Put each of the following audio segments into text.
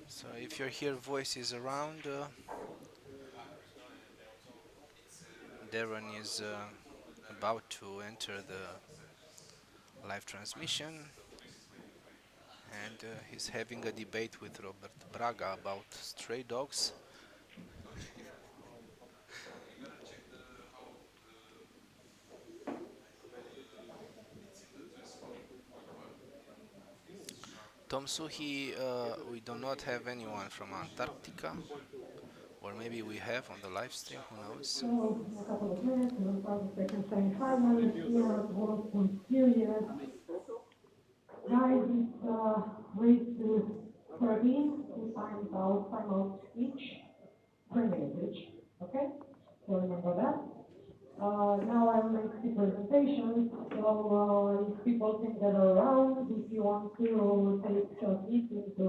So if you hear voices around, Darren is about to enter the live transmission, and he's having a debate with Robert Braga about stray dogs. Tom Suhi, we do not have anyone from Antarctica, or maybe we have on the live stream, who knows? So, in a couple of minutes, we'll start the second semi-final here at World Pool Series. Guys, it's race to 13, 2 times out each, 3 minutes each. Okay? So remember that. Now I'll make the presentation. So if people think that are around, if you want to take a seat in the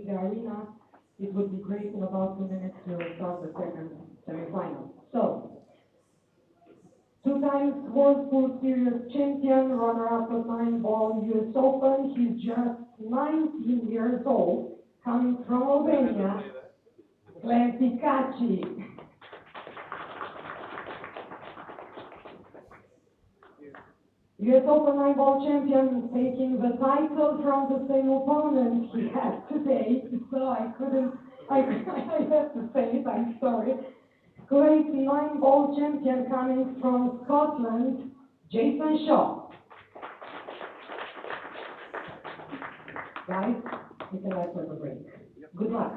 arena, it would be great in about 2 minutes to start the second semi-final. So, 2 times World Pool Series champion, runner-up at 9-ball US Open. He's just 19 years old, coming from Romania. Kaci. US Open 9-ball champion, taking the title from the same opponent he has today. So I have to say it, I'm sorry. Great 9-ball champion coming from Scotland, Jayson. Guys, you can let for the break. Good luck.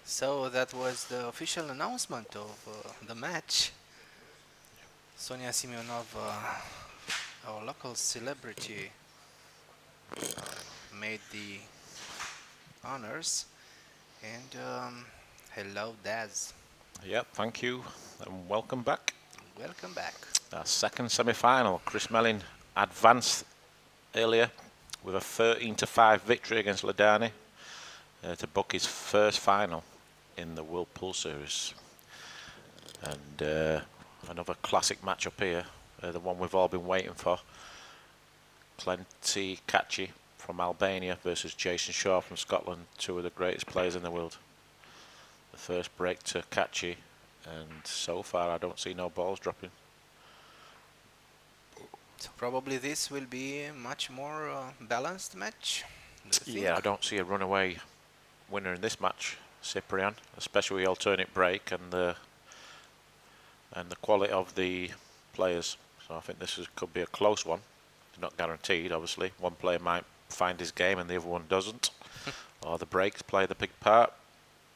So that was the official announcement of the match. Sonia Simeonova, our local celebrity, made the honors. And hello, Daz. Yep, thank you, and welcome back. Welcome back. Our second semi-final. Chris Mellin advanced earlier with a 13-5 victory against Ladani to book his first final in the World Pool Series. And another classic matchup here, the one we've all been waiting for. Kaci from Albania versus Jayson Shaw from Scotland, two of the greatest players in the world. The first break to Kaci, and so far I don't see no balls dropping. So probably this will be a much more balanced match. Yeah, I don't see a runaway winner in this match, Cyprian, especially alternate break and the quality of the players. So I think this could be a close one. It's not guaranteed, obviously. One player might find his game and the other one doesn't, or the breaks play the big part.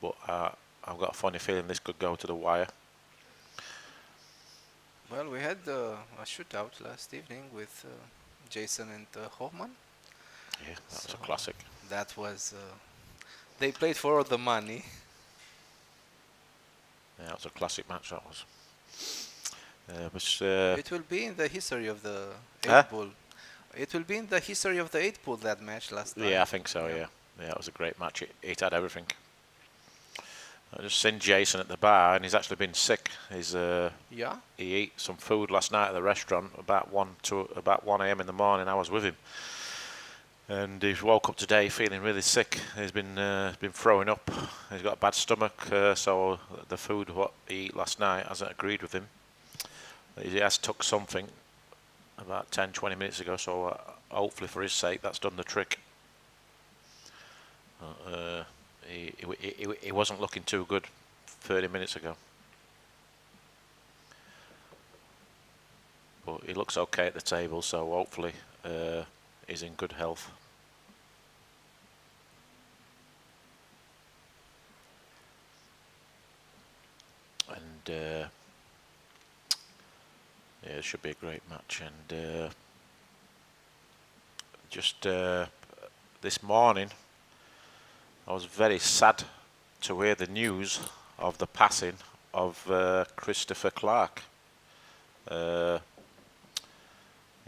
But I've got a funny feeling this could go to the wire. Well, we had a shootout last evening with Jayson and Hoffman. Yeah, that was a classic. That was... they played for the money. Yeah, that was a classic match, that was. It will be in the history of the 8-ball. It will be in the history of the 8-ball, that match last time. Yeah, I think so, yeah. Yeah, it was a great match. It had everything. I just seen Jayson at the bar, and he's actually been sick. Yeah? He ate some food last night at the restaurant about 1 a.m. in the morning. I was with him, and he woke up today feeling really sick. He's been throwing up. He's got a bad stomach, so the food what he ate last night hasn't agreed with him. He has took something about 10-20 minutes ago, so hopefully for his sake that's done the trick. He wasn't looking too good 30 minutes ago, but he looks okay at the table, so hopefully he's in good health. And yeah, it should be a great match. And just this morning I was very sad to hear the news of the passing of Christopher Clark.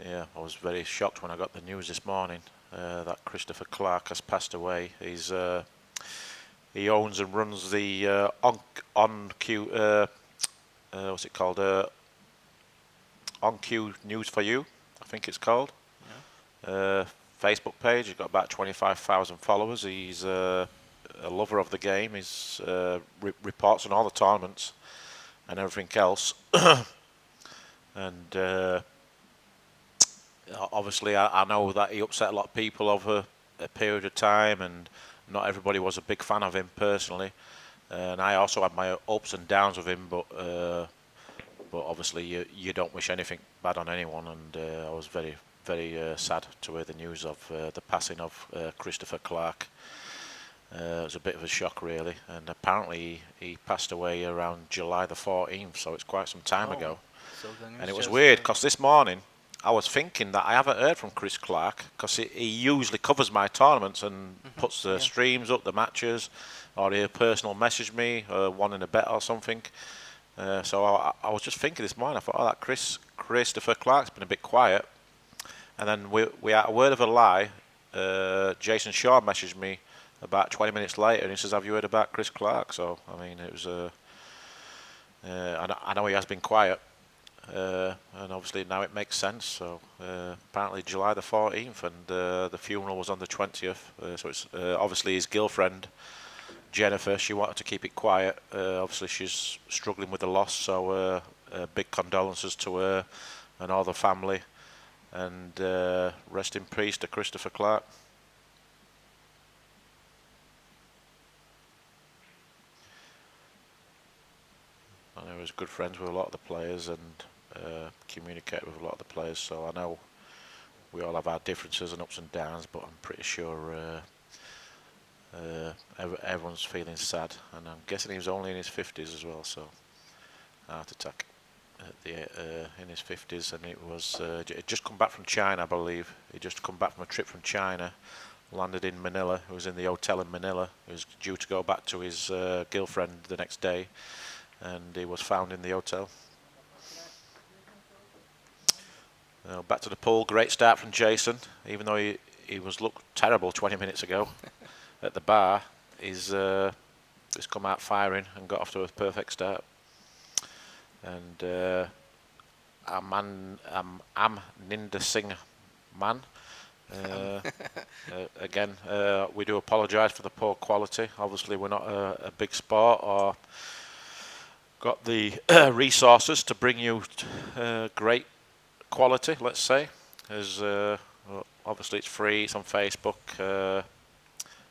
Yeah, I was very shocked when I got the news this morning that Christopher Clark has passed away. He owns and runs the on Q what's it called? On Q News for You, I think it's called. Yeah. Facebook page. He's got about 25,000 followers. He's a lover of the game. He's reports on all the tournaments and everything else. And obviously, I know that he upset a lot of people over a period of time, and not everybody was a big fan of him personally. And I also had my ups and downs with him, but obviously you don't wish anything bad on anyone. And I was very sad to hear the news of the passing of Christopher Clark. It was a bit of a shock, really, and apparently he passed away around July the 14th, so it's quite some time ago. So the news And it was just weird because this morning I was thinking that I haven't heard from Chris Clark, because he usually covers my tournaments and puts the streams up, the matches, or he'll personal message me, wanting a bet or something. So I was just thinking this morning, I thought, oh, that Christopher Clark's been a bit quiet. And then we had a word of a lie. Jayson Shaw messaged me about 20 minutes later, and he says, have you heard about Chris Clark? So, I mean, it was I know he has been quiet, and obviously now it makes sense. So apparently July the 14th, and the funeral was on the 20th. So it's obviously his girlfriend Jennifer. She wanted to keep it quiet. Obviously she's struggling with the loss, so big condolences to her and all the family. And rest in peace to Christopher Clark. I was good friends with a lot of the players, and communicate with a lot of the players, so I know we all have our differences and ups and downs, but I'm pretty sure everyone's feeling sad, and I'm guessing he was only in his 50s as well, so heart attack in his 50s. And it was he'd just come back from China, I believe. He'd just come back from a trip from China, landed in Manila. He was in the hotel in Manila. He was due to go back to his girlfriend the next day, and he was found in the hotel. Back to the pool. Great start from Jayson, even though he was looked terrible 20 minutes ago at the bar. He's come out firing and got off to a perfect start. And Am Ninda Singh Man. Again, we do apologise for the poor quality. Obviously, we're not a big sport or got the resources to bring you great quality, let's say. As obviously it's free, it's on Facebook,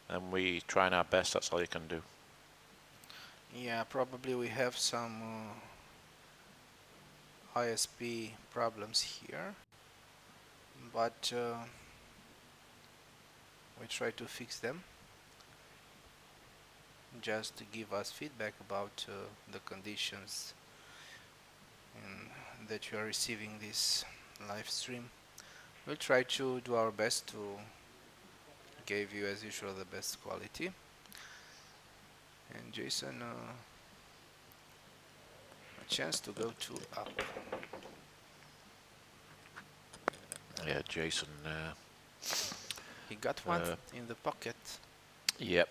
and we trying our best. That's all you can do. Yeah, probably we have some ISP problems here, but we try to fix them. Just to give us feedback about the conditions that you are receiving this live stream. We'll try to do our best to give you, as usual, the best quality. And Jayson, a chance to go to up. Yeah, Jayson. He got one in the pocket. Yep.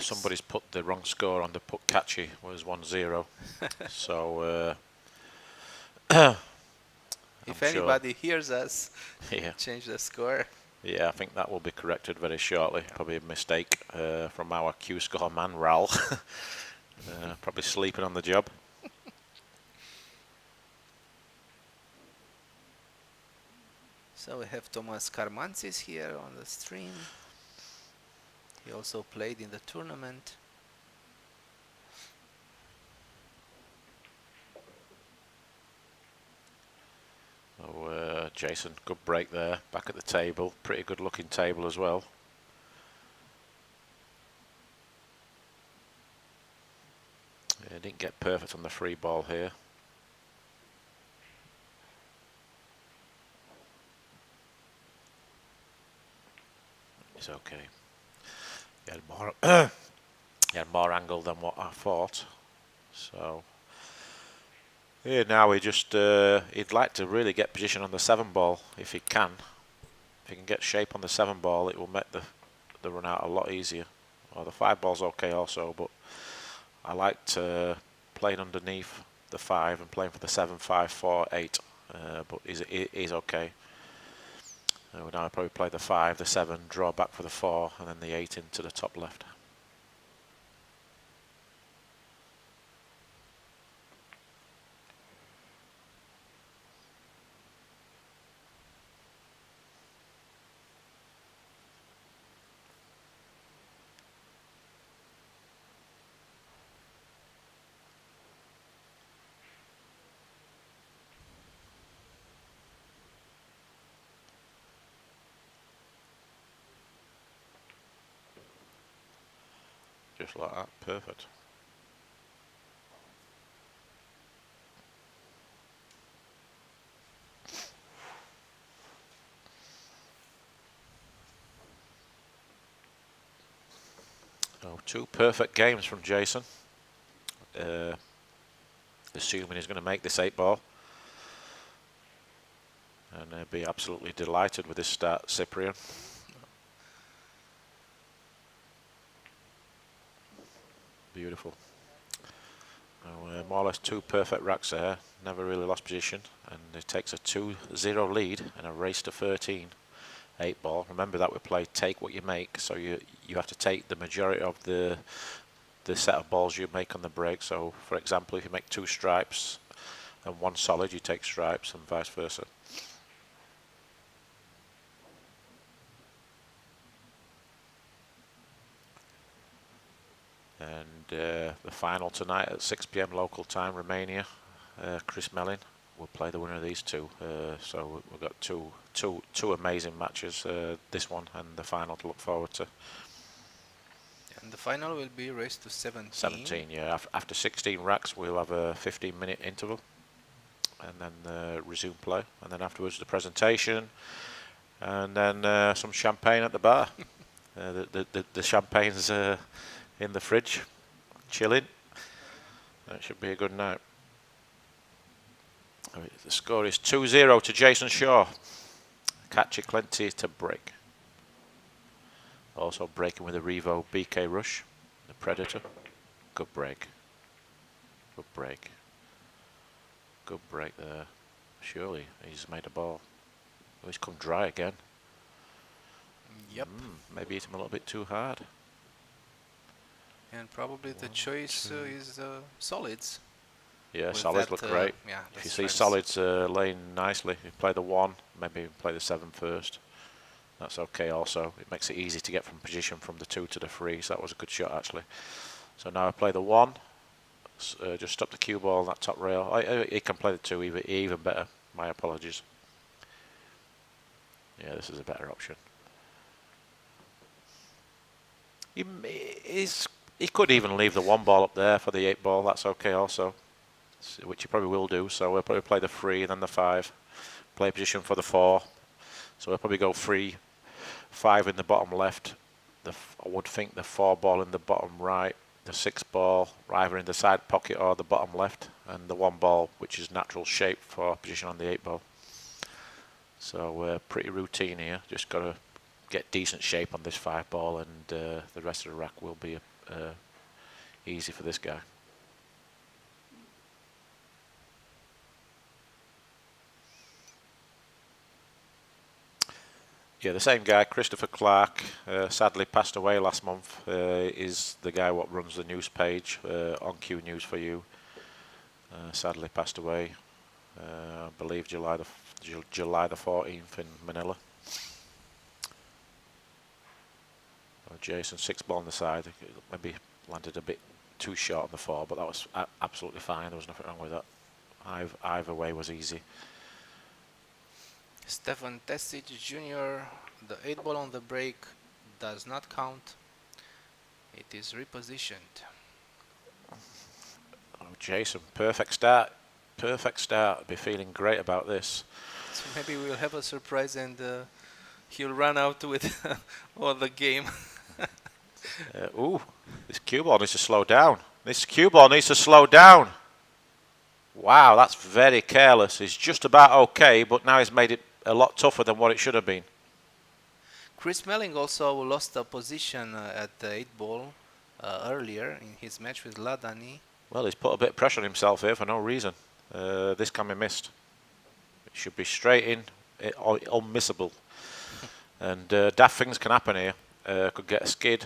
Somebody's put the wrong score on the put. Kaci was 1-0. So. If anybody hears us, yeah, change the score. Yeah, I think that will be corrected very shortly. Probably a mistake from our Q score man, Ral. Probably sleeping on the job. So we have Thomas Karmantzis here on the stream. He also played in the tournament. Oh, Jayson, good break there. Back at the table. Pretty good looking table as well. Yeah, didn't get perfect on the free ball here. It's okay. He had more, he had more angle than what I thought. So Here now he just he'd like to really get position on the 7 ball if he can. If he can get shape on the 7 ball, it will make the run out a lot easier. Well, the 5 ball's okay also, but I liked playing underneath the 5 and playing for the 7, 5, 4, 8. But he's okay. Now I probably play the 5, the 7, draw back for the 4, and then the 8 into the top left. Just like that, perfect. So 2 perfect games from Jayson. Assuming he's going to make this 8 ball. And they'll be absolutely delighted with this start, Cyprian. Beautiful. More or less 2 perfect racks there. Never really lost position. And it takes a 2-0 lead and a race to 13. 8 ball. Remember that we play take what you make. So you have to take the majority of the set of balls you make on the break. So for example, if you make 2 stripes and 1 solid, you take stripes and vice versa. And the final tonight at 6 p.m. local time, Romania. Chris Mellin will play the winner of these 2. So we've got two amazing matches. This one and the final to look forward to. And the final will be race to 17. 17, yeah. After 16 racks, we'll have a 15-minute interval, and then resume play. And then afterwards, the presentation, and then some champagne at the bar. The champagne's in the fridge, chilling. That should be a good night. The score is 2-0 to Jayson Shaw. Kaci Eklent to break. Also breaking with a Revo BK Rush, the Predator. Good break. Good break. Good break there. Surely he's made a ball. Oh, he's come dry again. Yep. Maybe hit him a little bit too hard. And probably the choice is solids. Yeah, With solids that, look great. Yeah, If you see solids laying nicely, you play the 1, maybe play the 7 first. That's okay also. It makes it easy to get from position from the 2 to the 3, so that was a good shot actually. So now I play the 1. Just stop the cue ball on that top rail. He can play the 2 even better. My apologies. Yeah, this is a better option. He could even leave the 1 ball up there for the 8 ball. That's okay also, which he probably will do. So we'll probably play the 3 and then the 5. Play position for the 4. So we'll probably go 3, 5 in the bottom left. I would think the 4 ball in the bottom right. The 6 ball either in the side pocket or the bottom left. And the 1 ball, which is natural shape for position on the 8 ball. So pretty routine here. Just got to get decent shape on this 5 ball, and the rest of the rack will be easy for this guy. Yeah, the same guy, Christopher Clark, sadly passed away last month. Is the guy what runs the news page on Q News for you. Sadly passed away. I believe July the 14th in Manila. Jayson 6 ball on the side. Maybe landed a bit too short on the 4, but that was absolutely fine. There was nothing wrong with that. Either way was easy. Stefan Tesic Jr., the 8 ball on the break does not count. It is repositioned. Oh, Jayson, perfect start. Perfect start. Be feeling great about this. So maybe we'll have a surprise and he'll run out with all the game. Ooh, this cue ball needs to slow down. This cue ball needs to slow down. Wow, that's very careless. He's just about okay, but now he's made it a lot tougher than what it should have been. Chris Melling also lost a position at the 8 ball earlier in his match with Ladani. Well, he's put a bit of pressure on himself here for no reason. This can be missed. It should be straight in, unmissable. And daft things can happen here. Could get a skid.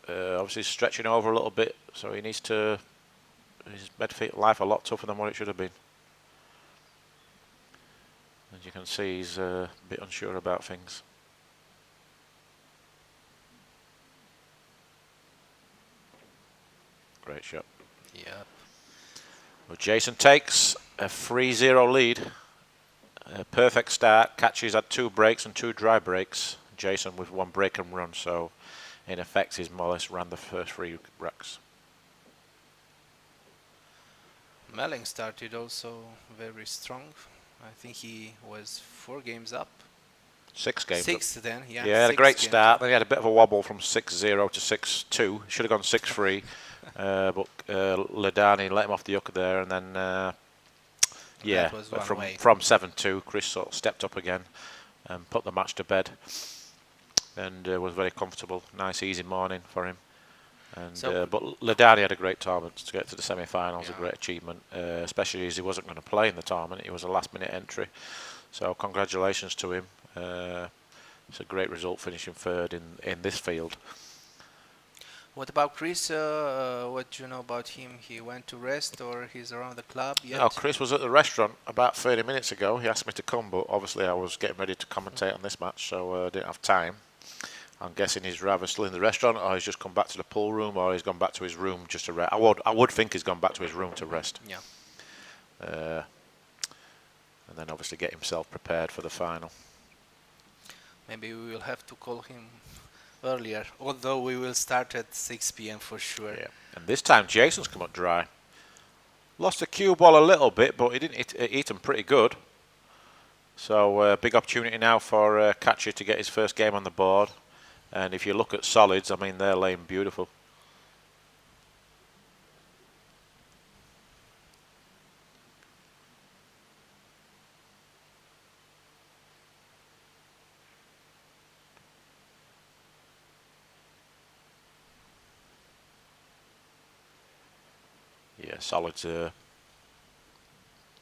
Obviously stretching over a little bit, so he needs to. He's made life a lot tougher than what it should have been. As you can see, he's a bit unsure about things. Great shot. Yep. Well, Jayson takes a 3-0 lead. A perfect start. Kaci's had 2 breaks and 2 dry breaks. Jayson with 1 break and run, so in effect he's more or less ran the first 3 racks. Melling started also very strong. I think he was 4 games up. 6 games 6 then, yeah. Yeah, had a great start. Then he had a bit of a wobble from 6-0 to 6-2. Should have gone 6-3, but Ladani let him off the hook there, and then yeah, from 7-2, Chris sort of stepped up again and put the match to bed, and was very comfortable. Nice, easy morning for him. And but Ladani had a great tournament to get to the semi-finals. Yeah. A great achievement, especially as he wasn't going to play in the tournament. It was a last-minute entry, so congratulations to him. It's a great result, finishing 3rd in this field. What about Chris? What do you know about him? He went to rest, or he's around the club yet? No, Chris was at the restaurant about 30 minutes ago. He asked me to come, but obviously I was getting ready to commentate on this match, so I didn't have time. I'm guessing he's rather still in the restaurant, or he's just come back to the pool room, or he's gone back to his room just to rest. I would think he's gone back to his room to rest. Yeah. And then obviously get himself prepared for the final. Maybe we will have to call him earlier, although we will start at 6 p.m. for sure. Yeah. And this time Jayson's come up dry. Lost the cue ball a little bit, but he didn't eat him pretty good. So big opportunity now for Kaci to get his first game on the board. And if you look at solids, I mean, they're laying beautiful. Yeah, solids are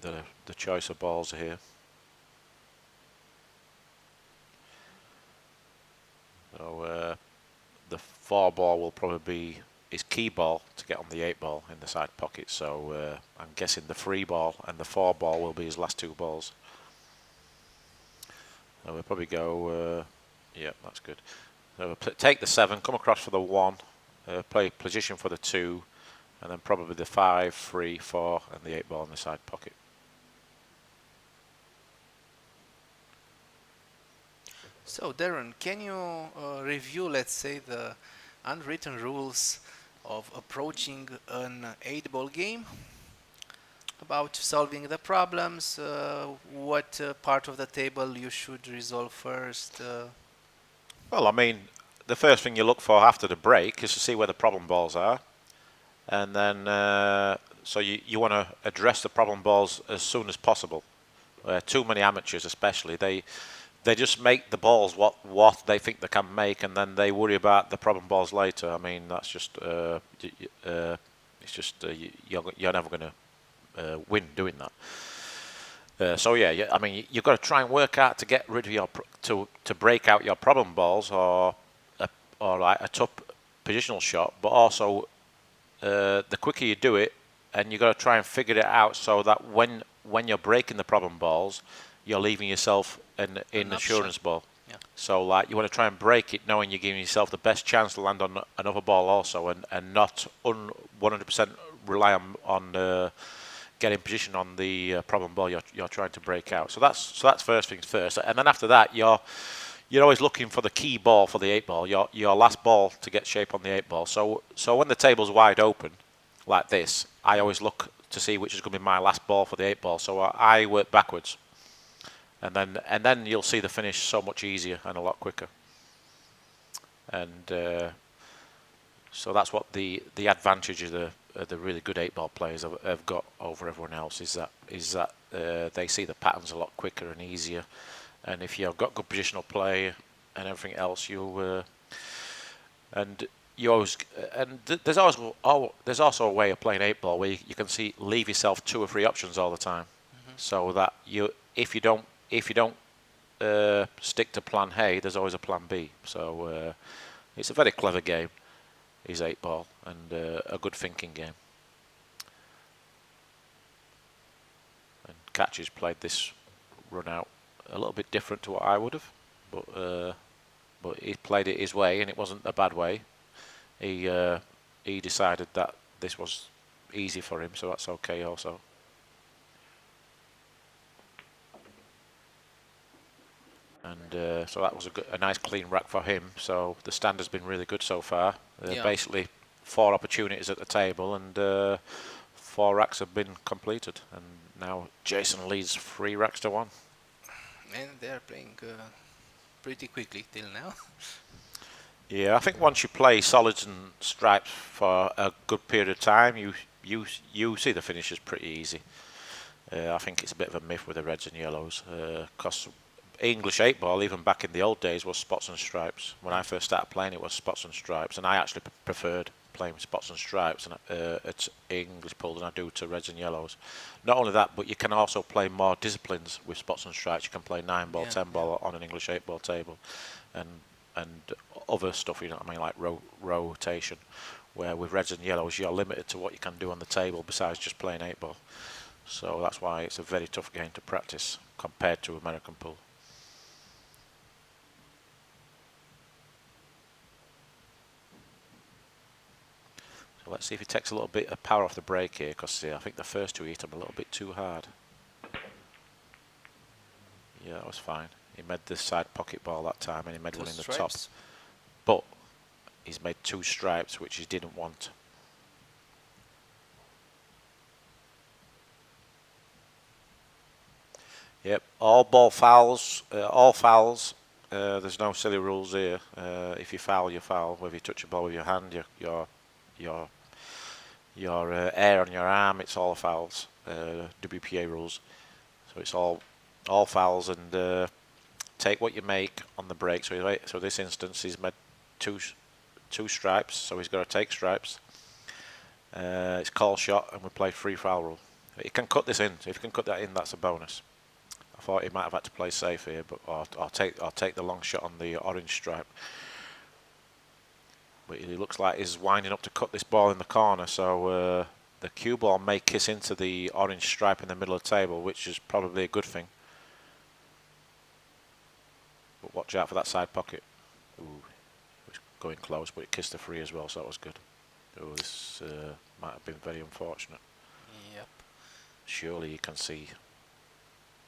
the choice of balls here. So the 4 ball will probably be his key ball to get on the 8 ball in the side pocket. So I'm guessing the 3 ball and the 4 ball will be his last 2 balls. So we'll probably go, yeah, that's good. So we'll take the 7, come across for the 1, play position for the 2, and then probably the 5, 3, 4, and the 8 ball in the side pocket. So Darren, can you review, let's say, the unwritten rules of approaching an 8-ball game? About solving the problems, what part of the table you should resolve first? Well, I mean, the first thing you look for after the break is to see where the problem balls are. And then, so you want to address the problem balls as soon as possible. Too many amateurs especially, they just make the balls what they think they can make, and then they worry about the problem balls later. I mean, that's just, it's just, you're never going to win doing that. So yeah, I mean, you've got to try and work out to get rid of your, to break out your problem balls, or like a tough positional shot, but also the quicker you do it, and you've got to try and figure it out so that when you're breaking the problem balls, you're leaving yourself an insurance ball. Yeah. So like you want to try and break it knowing you're giving yourself the best chance to land on another ball also, and not 100% rely on getting position on the problem ball you're trying to break out. So that's first things first, and then after that you're always looking for the key ball for the 8 ball, your last ball to get shape on the 8 ball. So when the table's wide open like this, I always look to see which is going to be my last ball for the 8 ball. So I work backwards, and then you'll see the finish so much easier and a lot quicker. And so that's what the advantage of the really good 8-ball players have got over everyone else is that they see the patterns a lot quicker and easier, and if you've got good positional play and everything else, you always there's also a way of playing 8-ball where you can leave yourself 2 or 3 options all the time, so that if you don't stick to plan A, there's always a plan B. So it's a very clever game, is 8-ball, and a good thinking game. And Kaci's played this run out a little bit different to what I would have, but he played it his way, and it wasn't a bad way. He decided that this was easy for him, so that's okay also. And so that was a nice clean rack for him. So the standard's been really good so far. Basically 4 opportunities at the table, and 4 racks have been completed. And now Jayson leads 3 racks to 1. And they're playing pretty quickly till now. Yeah, I think once you play solids and stripes for a good period of time, you see the finishes pretty easy. I think it's a bit of a myth with the reds and yellows, because English 8-ball, even back in the old days, was spots and stripes. When I first started playing, it was spots and stripes, and I actually preferred playing with spots and stripes at English pool than I do to reds and yellows. Not only that, but you can also play more disciplines with spots and stripes. You can play 9-ball, 10-ball on an English 8-ball table, and other stuff, you know what I mean, like rotation, where with reds and yellows you're limited to what you can do on the table besides just playing 8-ball. So that's why it's a very tough game to practice compared to American pool. So let's see if he takes a little bit of power off the brake here, because I think the first 2 hit him a little bit too hard. Yeah, that was fine. He made the side pocket ball that time, and he made 1 in the top. But he's made 2 stripes, which he didn't want. Yep, all fouls. There's no silly rules here. If you foul, you foul. Whether you touch a ball with your hand, your air on your arm, it's all fouls. WPA rules. So it's all fouls, and take what you make on the break. So this instance, he's made two stripes, so he's got to take stripes. It's call shot, and we play free foul rule. He can cut this in. So if he can cut that in, that's a bonus. I thought he might have had to play safe here, but I'll take the long shot on the orange stripe. But he looks like he's winding up to cut this ball in the corner, so the cue ball may kiss into the orange stripe in the middle of the table, which is probably a good thing. But watch out for that side pocket. Ooh, it was going close, but it kissed the free as well, so that was good. Oh, this might have been very unfortunate. Yep. Surely you can see.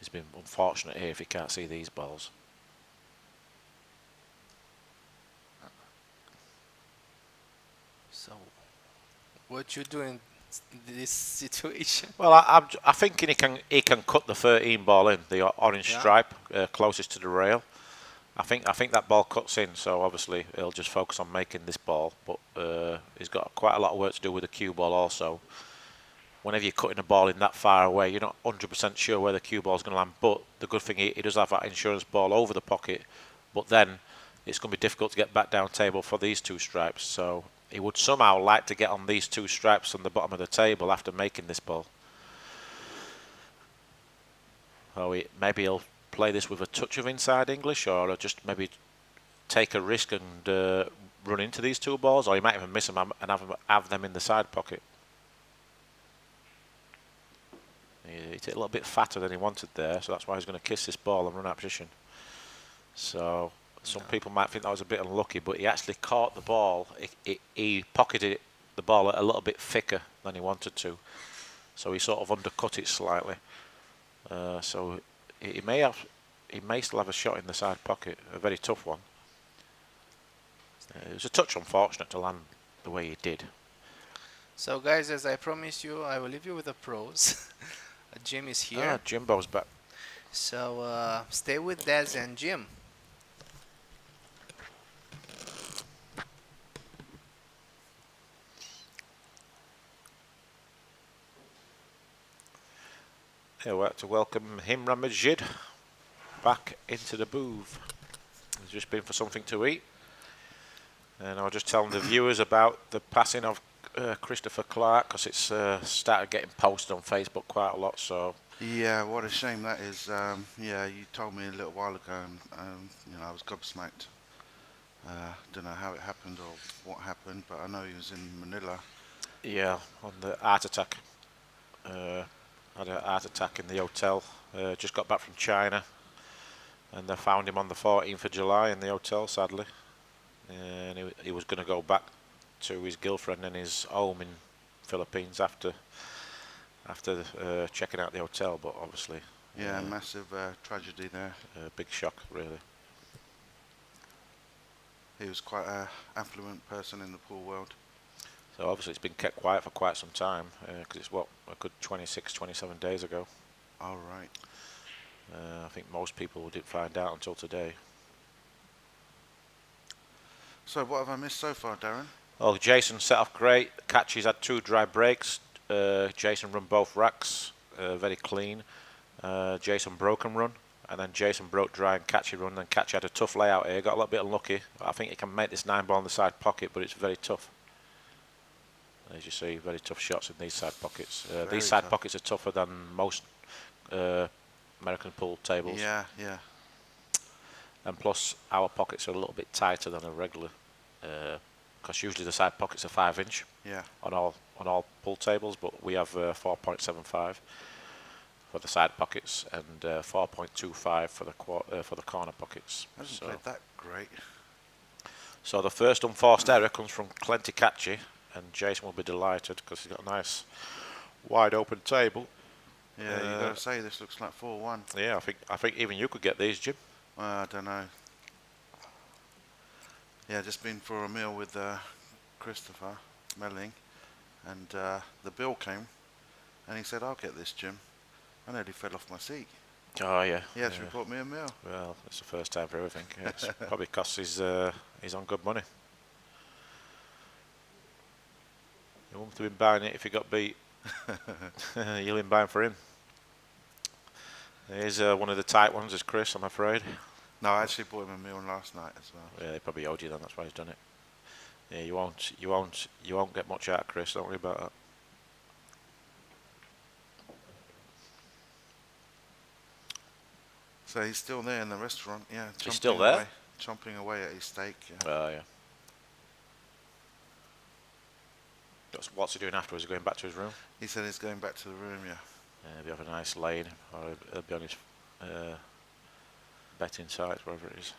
He's been unfortunate here if he can't see these balls. So, what you do in this situation? Well, I'm thinking he can cut the 13 ball in, the orange stripe closest to the rail. I think that ball cuts in, so obviously he'll just focus on making this ball. But he's got quite a lot of work to do with the cue ball also. Whenever you're cutting a ball in that far away, you're not 100% sure where the cue ball is going to land. But the good thing, he does have that insurance ball over the pocket. But then it's going to be difficult to get back down table for these 2 stripes. So he would somehow like to get on these 2 stripes on the bottom of the table after making this ball. So maybe he'll play this with a touch of inside English, or just maybe take a risk and run into these 2 balls, or he might even miss them and have them in the side pocket. He's a little bit fatter than he wanted there, so that's why he's going to kiss this ball and run out of position. So some people might think that was a bit unlucky, but he actually caught the ball. He pocketed the ball a little bit thicker than he wanted to, so he sort of undercut it slightly. So he may still have a shot in the side pocket, a very tough one. It was a touch unfortunate to land the way he did. So guys, as I promised you, I will leave you with the pros. Jim is here. Jimbo's back. So stay with Daz and Jim. Yeah, we'd like to welcome Imran Majid back into the booth. He's just been for something to eat. And I was just telling the viewers about the passing of Christopher Clark, because it's started getting posted on Facebook quite a lot. So Yeah, what a shame that is. Yeah, you told me a little while ago, and I was gobsmacked. Don't know how it happened or what happened, but I know he was in Manila. yeah, on the heart attack. Had a heart attack in the hotel. Just got back from China, and they found him on the 14th of July in the hotel, sadly. And he was going to go back to his girlfriend and his home in Philippines after checking out the hotel, but obviously Yeah, massive tragedy there. big shock, really. He was quite a affluent person in the pool world. So obviously it's been kept quiet for quite some time, because it's a good 26, 27 days ago. All right. I think most people didn't find out until today. So what have I missed so far, Darren? Oh, Jayson set off great. Kaci's had 2 dry breaks. Jayson run both racks, very clean. Jayson broke and run, and then Jayson broke dry and Kaci run. And Kaci had a tough layout here, got a little bit unlucky. I think he can make this 9 ball in the side pocket, but it's very tough. As you see, very tough shots in these side pockets. These side tough. pockets are tougher than most American pool tables. Yeah, yeah. And plus, our pockets are a little bit tighter than a regular, because usually the side pockets are 5-inch. Yeah. On all pool tables, but we have 4.75 for the side pockets and 4.25 for the corner pockets. Hasn't played that great. So the first unforced error comes from Kaci, and Jayson will be delighted because he's got a nice wide open table. Yeah, you got to say this looks like 4-1. Yeah, I think even you could get these, Jim. Well, I don't know. Yeah, just been for a meal with Christopher Melling, and the bill came, and he said, "I'll get this, Jim." I nearly fell off my seat. Oh yeah. He actually brought me a meal. Well, it's the first time for everything. It's probably because he's on good money. You wouldn't have been buying it if he got beat. You'll be buying for him. Here's one of the tight ones, is Chris, I'm afraid. No, I actually bought him a meal last night as well. Yeah, he probably owed you then. That's why he's done it. Yeah, you won't get much out of Chris. Don't worry about that. So he's still there in the restaurant, yeah. He's still there? Chomping away at his steak, yeah. Oh yeah. What's he doing afterwards? Is he going back to his room? He said he's going back to the room, yeah. He'll have a nice lane, or he'll be on his betting sites, wherever it is.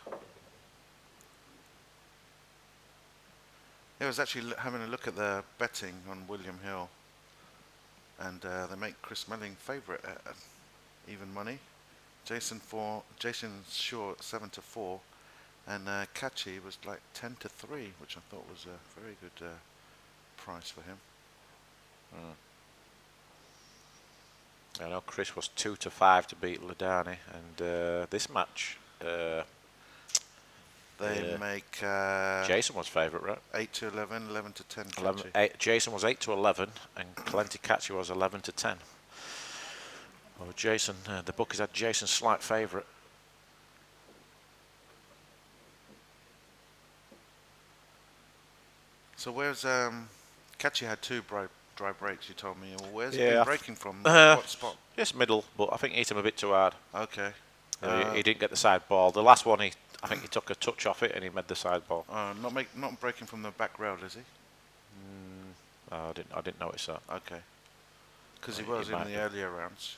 I was actually having a look at the betting on William Hill, and they make Chris Melling favourite at even money. Jason's short 7-4, and Kaci was like 10-3, which I thought was a very good price for him. I know Chris was 2-5 to beat Ladani, and this match They make Jayson was favourite, right? 8-11, 11-10. Jayson was 8-11, and Kaci was 11-10. Oh, Jayson, the bookies had Jayson slight favourite. So where's Kaci had 2 dry breaks, you told me. Well, where's he Yeah, been breaking from? What spot? Just middle, but I think he hit him a bit too hard. Okay. He didn't get the side ball. The last one, I think he took a touch off it and he made the side ball. Not breaking from the back rail, is he? I didn't notice that. Okay. Because he was in the earlier rounds.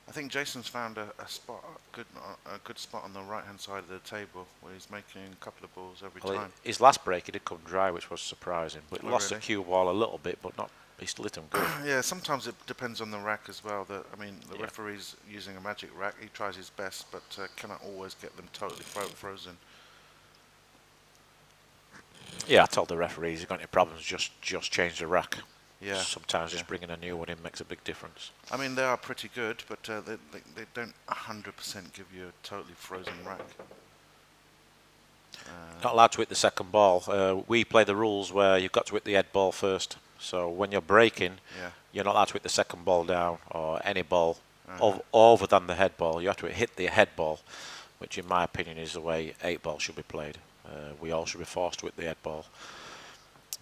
I think Jason's found a good spot on the right hand side of the table where he's making a couple of balls every time. His last break he did come dry, which was surprising, but he lost really? the cue ball a little bit, but not. He still hit him good. Yeah, sometimes it depends on the rack as well. The referee's using a magic rack. He tries his best, but cannot always get them totally frozen. Yeah, I told the referees, if you've got any problems, just change the rack. Yeah. Sometimes just bringing a new one in makes a big difference. I mean, they are pretty good, but they don't 100% give you a totally frozen rack. Not allowed to hit the second ball. We play the rules where you've got to hit the head ball first. So when you're breaking, you're not allowed to hit the second ball down or any ball over than the head ball. You have to hit the head ball, which in my opinion is the way 8 ball should be played. We all should be forced to hit the head ball.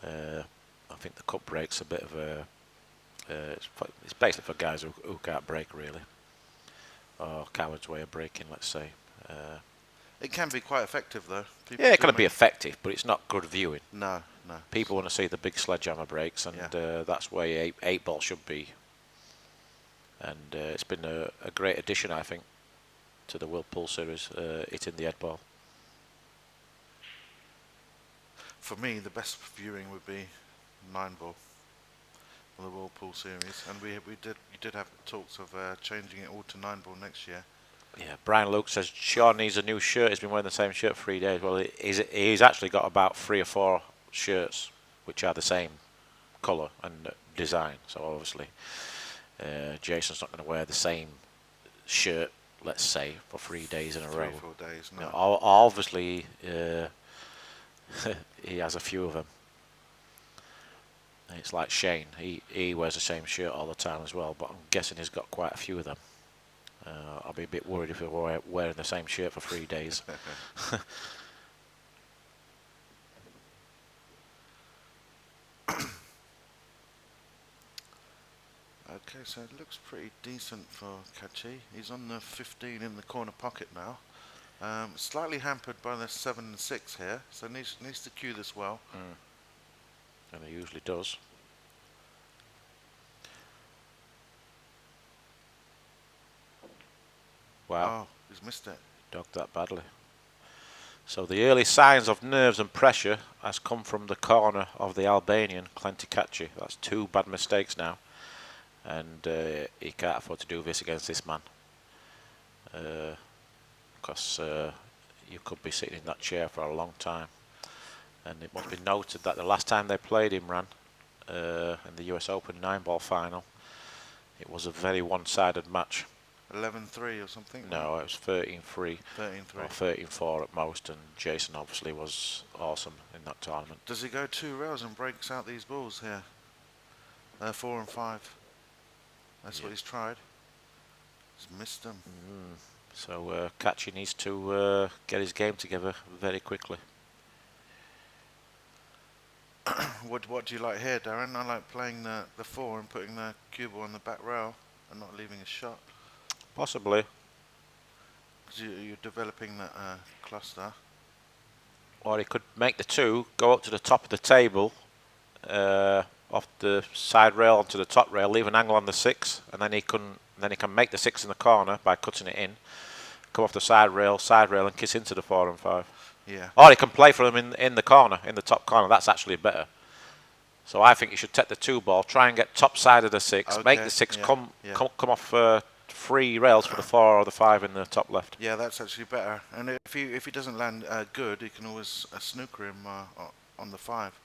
I think the cup break's a bit of a it's basically for guys who can't break really, or coward's way of breaking, let's say. It can be quite effective though. Yeah, it can be effective, but it's not good viewing. No. People want to see the big sledgehammer breaks, and that's where 8 ball should be. And it's been a great addition, I think, to the World Pool Series, hitting the head ball. For me, the best viewing would be 9 ball for the World Pool Series, and we did have talks of changing it all to 9 ball next year. Yeah, Brian Luke says Sean needs a new shirt. He's been wearing the same shirt for 3 days. Well, he's actually got about 3 or 4 shirts which are the same colour and design. So obviously, Jayson's not going to wear the same shirt, let's say, for 3 days in a row. 3 or 4 days. No. Obviously, he has a few of them. It's like Shane. He wears the same shirt all the time as well, but I'm guessing he's got quite a few of them. I'll be a bit worried if we're wearing the same shirt for 3 days. Okay, so it looks pretty decent for Kaci. He's on the 15 in the corner pocket now. Slightly hampered by the 7 and 6 here, so needs to cue this well. And he usually does. Wow. Oh, he's missed it. Dogged that badly. So the early signs of nerves and pressure has come from the corner of the Albanian, Kaci. That's 2 bad mistakes now. And he can't afford to do this against this man. Because you could be sitting in that chair for a long time. And it must be noted that the last time they played Imran in the US Open 9-ball final, it was a very one-sided match. 11-3 or something? No, it was 13-3. 13-3. Or 13-4 at most, and Jayson obviously was awesome in that tournament. Does he go 2 rails and breaks out these balls here? 4 and 5. That's what he's tried. He's missed them. So Kaci needs to get his game together very quickly. What do you like here, Darren? I like playing the 4 and putting the cue ball on the back rail and not leaving a shot. Possibly. Because you're developing that cluster. Or he could make the 2, go up to the top of the table, off the side rail onto the top rail, leave an angle on the 6, and then he can make the 6 in the corner by cutting it in, come off the side rail, and kiss into the 4 and 5. Yeah. Or he can play for them in the corner, in the top corner. That's actually better. So I think you should take the 2 ball, try and get top side of the 6, make the 6 come off 3 rails for the 4 or the 5 in the top left. Yeah, that's actually better. And if he doesn't land good, he can always snooker him on the 5.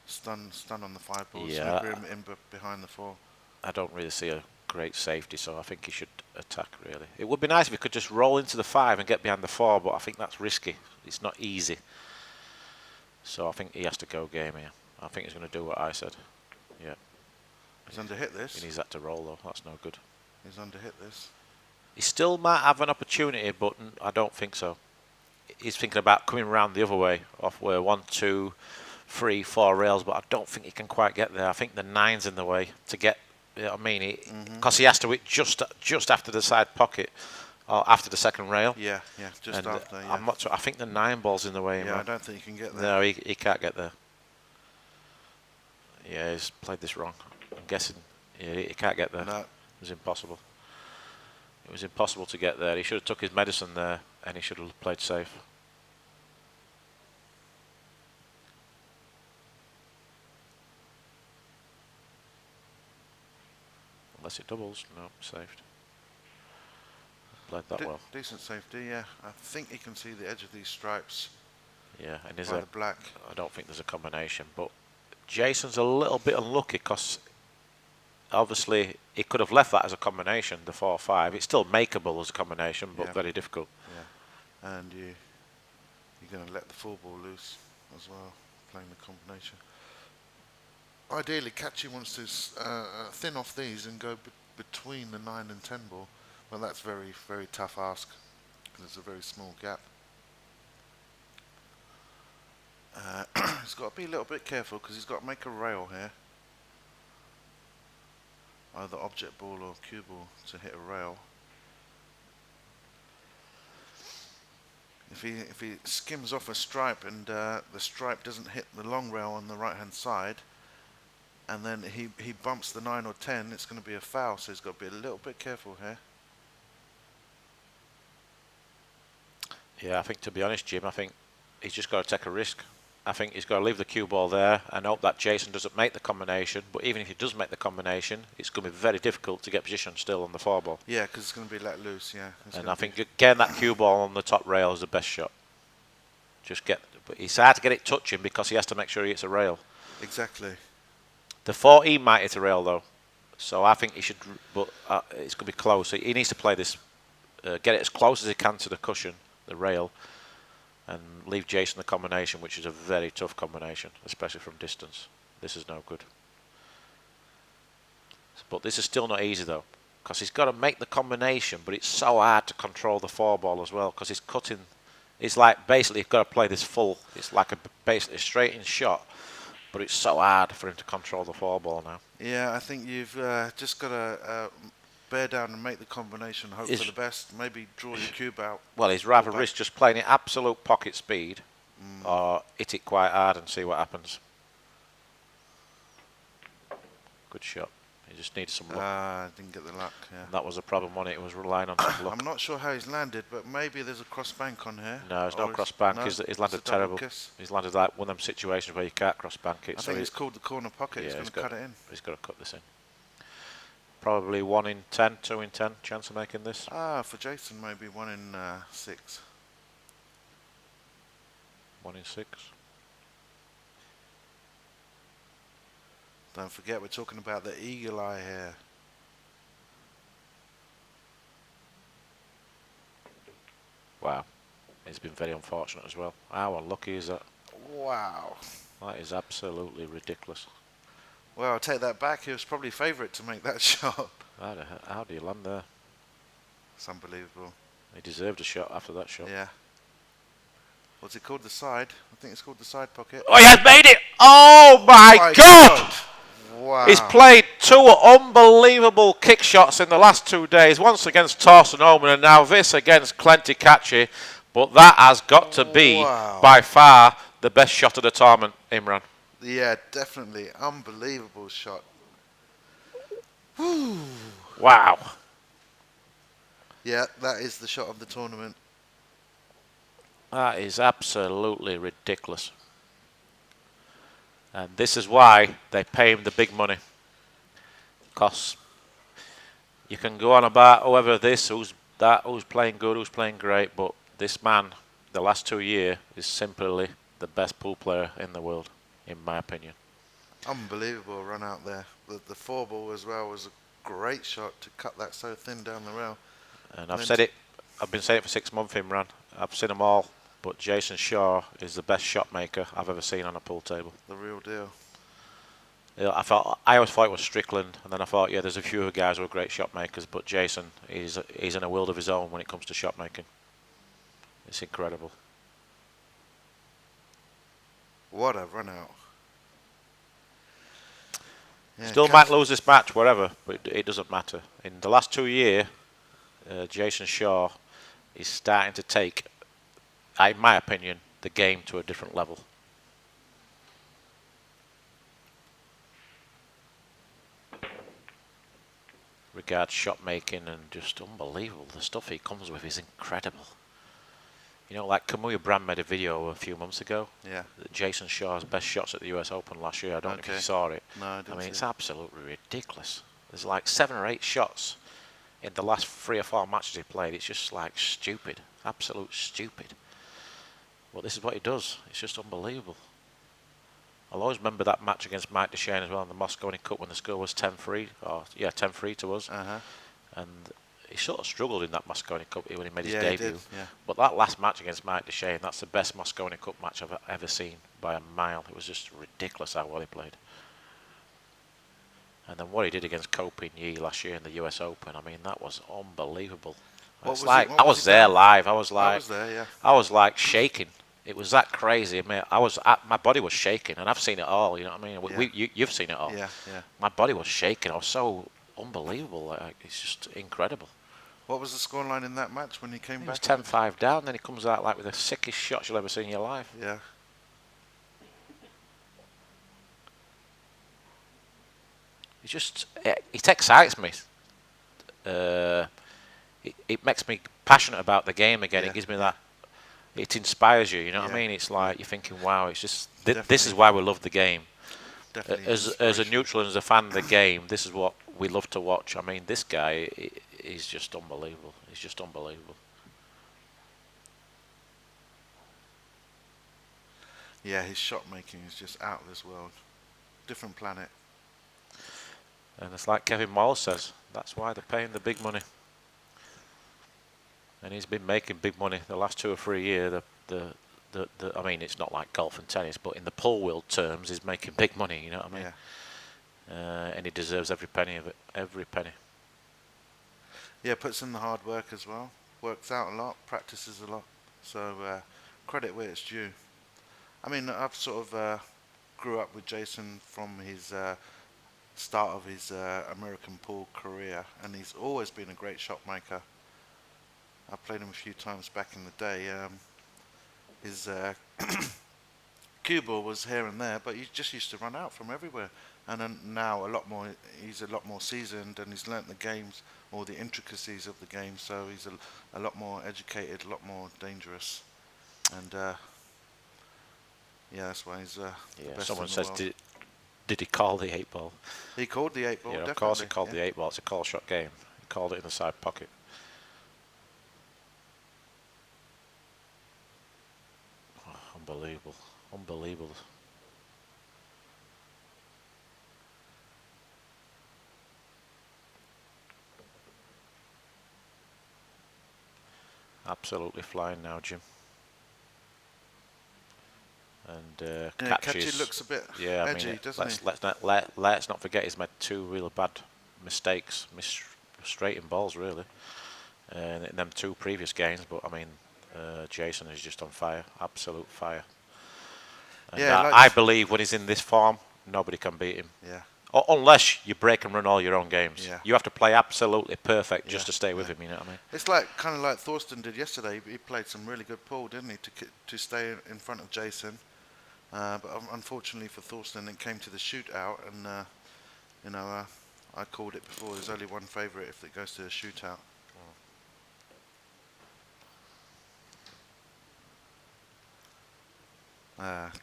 Stun on the 5 ball, snooker him in behind the 4. I don't really see a great safety, so I think he should attack, really. It would be nice if he could just roll into the 5 and get behind the 4, but I think that's risky. It's not easy. So I think he has to go game here. I think he's going to do what I said. Yeah. He's underhit this. He needs that to roll, though. That's no good. He's underhit this. He still might have an opportunity, but I don't think so. He's thinking about coming around the other way, off where 1, 2, 3, 4 rails, but I don't think he can quite get there. I think the 9's in the way to get. You know what I mean? Because he has to hit just after the side pocket, or after the second rail. Yeah, just and after. Yeah. I'm not sure. I think the 9 ball's in the way. Yeah, man. I don't think he can get there. No, he can't get there. Yeah, he's played this wrong. I'm guessing he can't get there. No. It was impossible. It was impossible to get there. He should have took his medicine there, and he should have played safe. Unless it doubles, no, saved. Played that well. Decent safety, yeah. I think he can see the edge of these stripes. Yeah, and by the black. I don't think there's a combination, but Jayson's a little bit unlucky because obviously he could have left that as a combination, the 4-5. It's still makeable as a combination, but very difficult. Yeah, and you're going to let the 4 ball loose as well, playing the combination. Ideally, Kaci wants to thin off these and go between the 9 and 10 ball. Well, that's very, very tough ask because it's a very small gap. He's got to be a little bit careful because he's got to make a rail here. Either object ball or cue ball to hit a rail. If he skims off a stripe and the stripe doesn't hit the long rail on the right hand side, and then he bumps the 9 or 10, it's going to be a foul, so he's got to be a little bit careful here. Yeah, I think, to be honest, Jim, I think he's just got to take a risk. I think he's got to leave the cue ball there and hope that Jayson doesn't make the combination. But even if he does make the combination, it's going to be very difficult to get position still on the 4 ball. Yeah, because it's going to be let loose, yeah. And I think getting that cue ball on the top rail is the best shot. But it's hard to get it touching because he has to make sure he hits a rail. Exactly. The 14 might hit a rail though, so I think he should. But it's going to be close. He needs to play this, get it as close as he can to the cushion, the rail, and leave Jayson the combination, which is a very tough combination, especially from distance. This is no good. But this is still not easy though, because he's got to make the combination, but it's so hard to control the 4 ball as well, because he's cutting. It's like basically you've got to play this full. It's like basically a straight in shot. But it's so hard for him to control the 4 ball now. Yeah, I think you've just got to bear down and make the combination, hope for the best, maybe draw your cube out. Well, he's rather risk just playing it absolute pocket speed or hit it quite hard and see what happens. Good shot. He just needs some luck. Didn't get the luck, yeah. And that was the problem, wasn't it? It was relying on some luck. I'm not sure how he's landed, but maybe there's a cross bank on here. No, there's no cross bank. No, he's landed terrible. He's landed like one of them situations where you can't cross bank it. I think he's called the corner pocket. Yeah, he's going to cut it in. He's got to cut this in. Probably 1 in 10, 2 in 10 chance of making this. For Jayson, maybe 1 in 6. 1 in 6. Don't forget, we're talking about the eagle eye here. Wow. He's been very unfortunate as well. How unlucky is that? Wow. That is absolutely ridiculous. Well, I'll take that back. He was probably favourite to make that shot. How do you land there? It's unbelievable. He deserved a shot after that shot. Yeah. What's it called? The side? I think it's called the side pocket. Oh, he has made it! Oh my God! Wow. He's played 2 unbelievable kick shots in the last 2 days. Once against Thorsten Oman and now this against Kaci. But that has got to be by far the best shot of the tournament, Imran. Yeah, definitely. Unbelievable shot. Wow. Yeah, that is the shot of the tournament. That is absolutely ridiculous. And this is why they pay him the big money. Because you can go on about whoever this, who's that, who's playing good, who's playing great, but this man, the last 2 years, is simply the best pool player in the world, in my opinion. Unbelievable run out there. The 4 ball as well was a great shot to cut that so thin down the rail. And I've said it, I've been saying it for 6 months, Imran. I've seen them all, but Jayson Shaw is the best shot maker I've ever seen on a pool table. The real deal. Yeah, I always thought it was Strickland, and then I thought, yeah, there's a few other guys who are great shot makers, but Jayson, he's in a world of his own when it comes to shot making. It's incredible. What a run out. Yeah, Still might lose this match, whatever, but it doesn't matter. In the last 2 years, Jayson Shaw is starting to take, in my opinion, the game to a different level. Regards shot making and just unbelievable. The stuff he comes with is incredible. You know, like Kamuya Brand made a video a few months ago. Yeah. Jayson Shaw's best shots at the US Open last year. I don't know if you saw it. No, I didn't. I mean, it's absolutely ridiculous. There's like 7 or 8 shots in the last 3 or 4 matches he played. It's just like stupid, absolute stupid. But this is what he does. It's just unbelievable. I'll always remember that match against Mike Duchesne as well in the Moscone Cup when the score was 10-3, or yeah, 10-3 to us. And he sort of struggled in that Moscone Cup when he made his debut. He did, yeah. But that last match against Mike Duchesne, that's the best Moscone Cup match I've ever seen by a mile. It was just ridiculous how well he played. And then what he did against Ko Ping-yi last year in the US Open, I mean, that was unbelievable. What It's was he? like What I was was he there down? live. I was there. Yeah. I was like shaking. It was that crazy. I mean, my body was shaking, and I've seen it all. You know what I mean? Yeah. You've seen it all. Yeah. Yeah. My body was shaking. I was so unbelievable. Like, it's just incredible. What was the scoreline in that match when he came He was back? 10-5 down, then he comes out like with the sickest shots you'll ever see in your life. Yeah. It excites me. It makes me passionate about the game again. Yeah, It gives me yeah. that. It inspires you. You know what I Yeah, mean? It's like you're thinking, wow. It's just this is Definitely. why we love the game. Definitely As a inspiration. neutral and as a fan of the game, this is what we love to watch. I mean, this guy is just unbelievable. He's just unbelievable. Yeah, his shot making is just out of this world. Different planet. And it's like Kevin Moore says, that's why they're paying the big money. And he's been making big money the last 2 or 3 years. I mean, it's not like golf and tennis, but in the pool world terms, he's making big money. You know what I mean? Yeah. And he deserves every penny of it. Every penny. Yeah, puts in the hard work as well. Works out a lot. Practices a lot. So credit where it's due. I mean, I've sort of grew up with Jayson from his start of his American pool career, and he's always been a great shot maker. I played him a few times back in the day. His cue ball was here and there, but he just used to run out from everywhere. And then now he's a lot more seasoned, and he's learnt the games, or the intricacies of the game. So he's a lot more educated, a lot more dangerous, and yeah, that's why he's the best Someone in the says, world. did he call the 8-ball? He called the 8-ball. Yeah, Definitely. of course he called the 8-ball. It's a call shot game. He called it in the side pocket. Oh, unbelievable. Unbelievable. Absolutely flying now, Jim. And Kaci looks a bit edgy, doesn't he? let's not forget he's made 2 really bad mistakes, frustrating balls really, in them 2 previous games. But I mean, Jayson is just on fire, absolute fire. And Yeah, I believe when he's in this form, nobody can beat him. Yeah. Unless you break and run all your own games. Yeah. You have to play absolutely perfect just Yeah, to stay with yeah. him. You know what I mean? It's like kind of like Thorsten did yesterday. He played some really good pool, didn't he, to stay in front of Jayson. But unfortunately for Thorsten, it came to the shootout, and you know, I called it before. There's only one favourite if it goes to a shootout.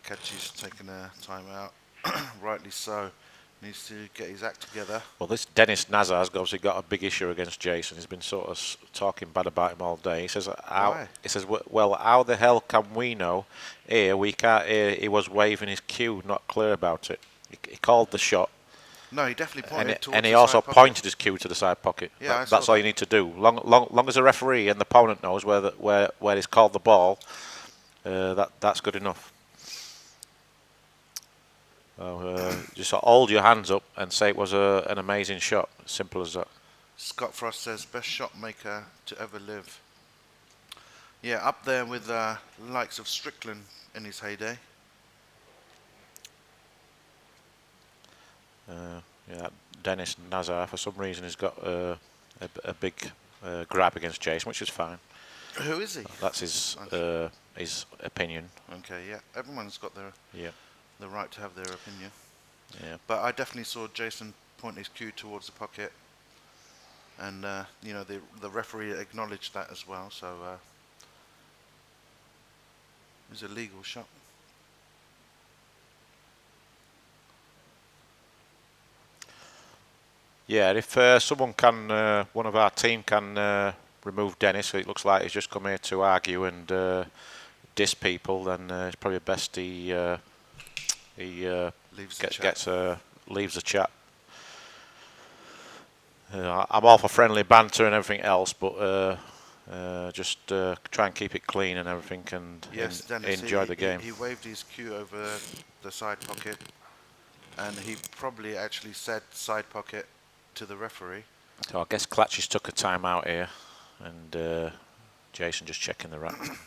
Kaci's taking a time out, rightly so. Needs to get his act together. Well, this Dennis Nazar's obviously got a big issue against Jayson. He's been sort of talking bad about him all day. He says, Why? well, how the hell can we know? Here, we can't hear he was waving his cue, not clear about it. He called the shot. No, he definitely pointed towards And he the also side pocket. pointed his cue to the side pocket. Yeah, I saw that's all that. you need to do. Long as the referee and the opponent knows where he's called the ball, that's good enough. Just hold your hands up and say it was an amazing shot. Simple as that. Scott Frost says, best shot maker to ever live. Yeah, up there with the likes of Strickland in his heyday. Yeah, Dennis Nazar, for some reason, has got a big grab against Jayson, which is fine. Who is he? That's his opinion. Okay, yeah. Everyone's got the right to have their opinion. Yeah. But I definitely saw Jayson point his cue towards the pocket, and you know, the referee acknowledged that as well. So it was a legal shot. Yeah, if someone can, one of our team can remove Dennis, it looks like he's just come here to argue and diss people, then it's probably best he Leaves leaves the chat. I'm all for friendly banter and everything else, but just try and keep it clean and everything, and Yes, Dennis, enjoy the game. He waved his cue over the side pocket. and he probably actually said side pocket to the referee. So I guess Clutches took a time out here, and Jayson just checking the rack.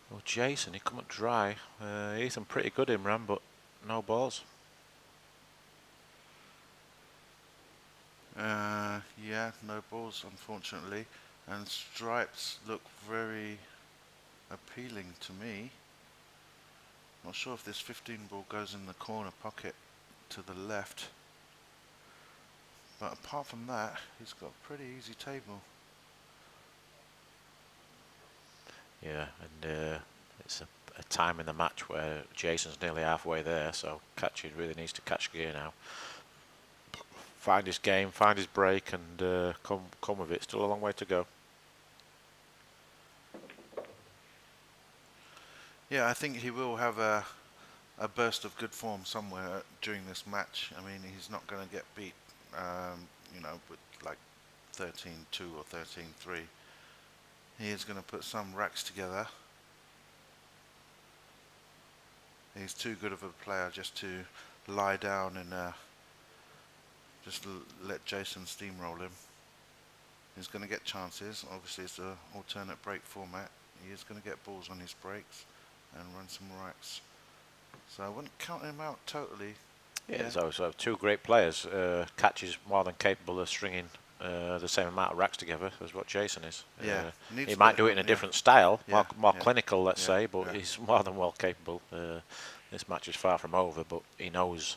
Well, Jayson, he come up dry. Ethan pretty good, Imran, but no balls. Yeah, no balls, unfortunately. And stripes look very appealing to me. Not sure if this 15 ball goes in the corner pocket to the left. But apart from that, he's got a pretty easy table. Yeah, and it's a time in the match where Jayson's nearly halfway there, so Kaci really needs to catch gear now. Find his game, find his break, and come with it. Still a long way to go. Yeah, I think he will have a burst of good form somewhere during this match. I mean, he's not going to get beat, you know, with like 13-2 or 13-3. He is going to put some racks together. He's too good of a player just to lie down and just let Jayson steamroll him. He's going to get chances. Obviously, it's an alternate break format. He is going to get balls on his breaks and run some racks. So I wouldn't count him out totally. Yeah, so two great players. Kaci's more than capable of stringing the same amount of racks together as what Jayson is. Yeah, he might do it in a different style, more clinical, let's Yeah, say, but yeah. he's more than well capable. This match is far from over, but he knows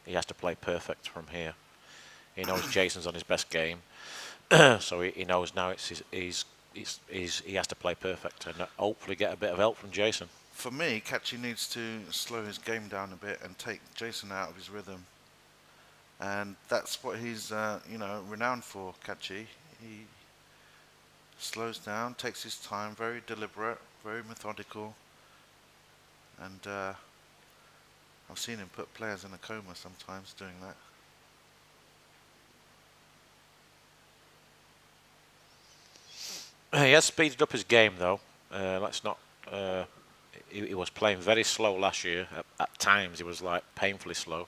he has to play perfect from here. He knows Jayson's on his best game, so he knows now he has to play perfect and hopefully get a bit of help from Jayson. For me, Kaci needs to slow his game down a bit and take Jayson out of his rhythm. And that's what he's, you know, renowned for, Kaci. He slows down, takes his time, very deliberate, very methodical. And I've seen him put players in a coma sometimes doing that. He has speeded up his game, though. Let's not. He was playing very slow last year. At times, he was like painfully slow.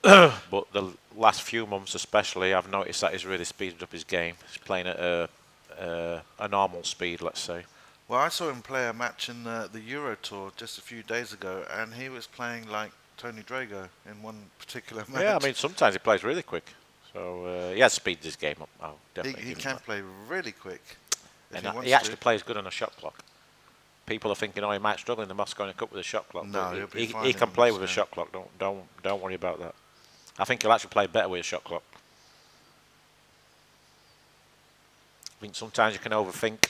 But the last few months, especially, I've noticed that he's really speeded up his game. He's playing at a normal speed, let's say. Well, I saw him play a match in the Euro Tour just a few days ago, and he was playing like Tony Drago in one particular match. Yeah, I mean, sometimes he plays really quick. So he has speeded his game up. I'll definitely he give him can that. play really quick if And he wants he actually to. plays good on a shot clock. People are thinking, oh, he might struggle in the Moscow Cup with a shot clock. No, but he'll be he fine can in play this, with a yeah. shot clock. Don't worry about that. I think he'll actually play better with a shot clock. I think sometimes you can overthink,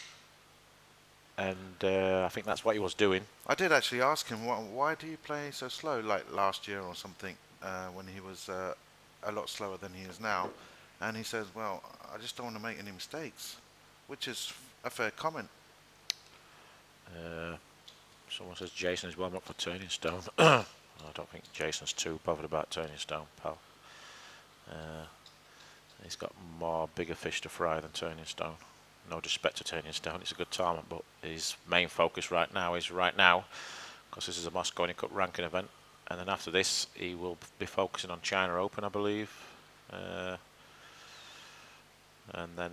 and I think that's what he was doing. I did actually ask him, why do you play so slow, like last year or something, when he was a lot slower than he is now? And he says, well, I just don't want to make any mistakes, which is a fair comment. Someone says Jayson is warming up for Turning Stone. I don't think Jason's too bothered about Turning Stone, pal. He's got more bigger fish to fry than Turning Stone. No disrespect to Turning Stone, it's a good tournament, but his main focus right now, because this is a Moscow Cup ranking event, and then after this he will be focusing on China Open, I believe. And then,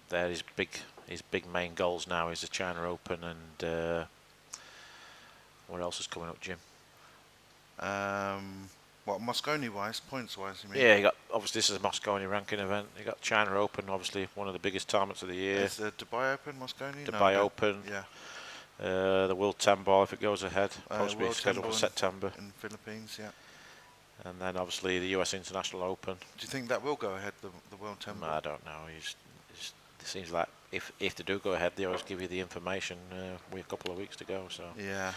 there his big main goals now is the China Open, and what else is coming up, Jim? What, Moscone-wise, points-wise, you mean? Yeah, you got, obviously this is a Moscow ranking event. You got China Open, obviously one of the biggest tournaments of the year. Is the Dubai Open Moscone? Dubai No, Open. yeah. The World 10 ball if it goes ahead. Supposed to be World 10 scheduled ball for September. in Philippines, yeah. And then obviously the US International Open. Do you think that will go ahead, the World 10 ball? I don't know. It seems like if they do go ahead, they always give you the information with a couple of weeks to go. So Yeah.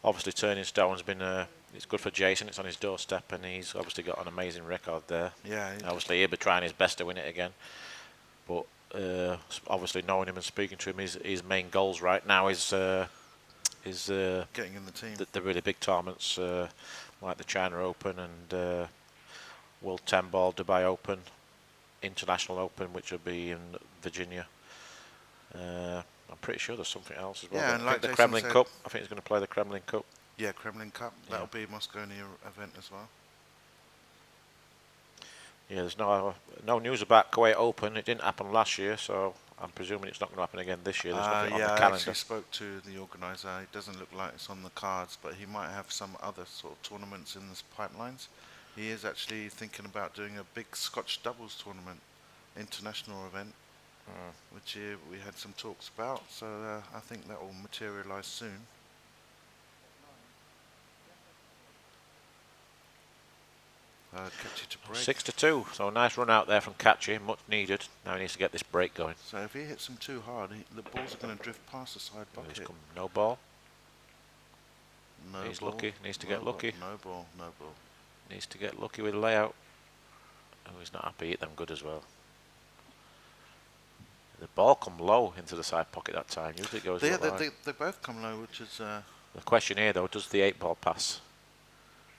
obviously Turning Stone's been it's good for Jayson. It's on his doorstep, and he's obviously got an amazing record there. Yeah. Obviously he'll be trying his best to win it again. But obviously knowing him and speaking to him, his main goals right now is getting in the team. The really big tournaments like the China Open and World 10 Ball, Dubai Open, International Open, which will be in Virginia. I'm pretty sure there's something else as well. Yeah, and I like think the Jayson Kremlin said, Cup. I think he's going to play the Kremlin Cup. Yeah, Kremlin Cup. Yeah. That'll be a Moscone event as well. Yeah, there's no news about Kuwait Open. It didn't happen last year, so I'm presuming it's not going to happen again this year. There's nothing on the I calendar. actually spoke to the organiser. It doesn't look like it's on the cards, but he might have some other sort of tournaments in his pipelines. He is actually thinking about doing a big Scotch doubles tournament, international event, which we had some talks about. So I think that will materialise soon. Kaci to break. 6-2, so a nice run out there from Kaci, much needed. Now he needs to get this break going. So if he hits him too hard, the balls are going to drift past the side bucket. No ball. No He's ball. lucky. Needs to get lucky. No ball. No ball. Needs to get lucky with layout. Oh, he's not happy. Hit them good as well. The ball come low into the side pocket that time. Usually it goes they both come low, which is... The question here, though, does the 8-ball pass?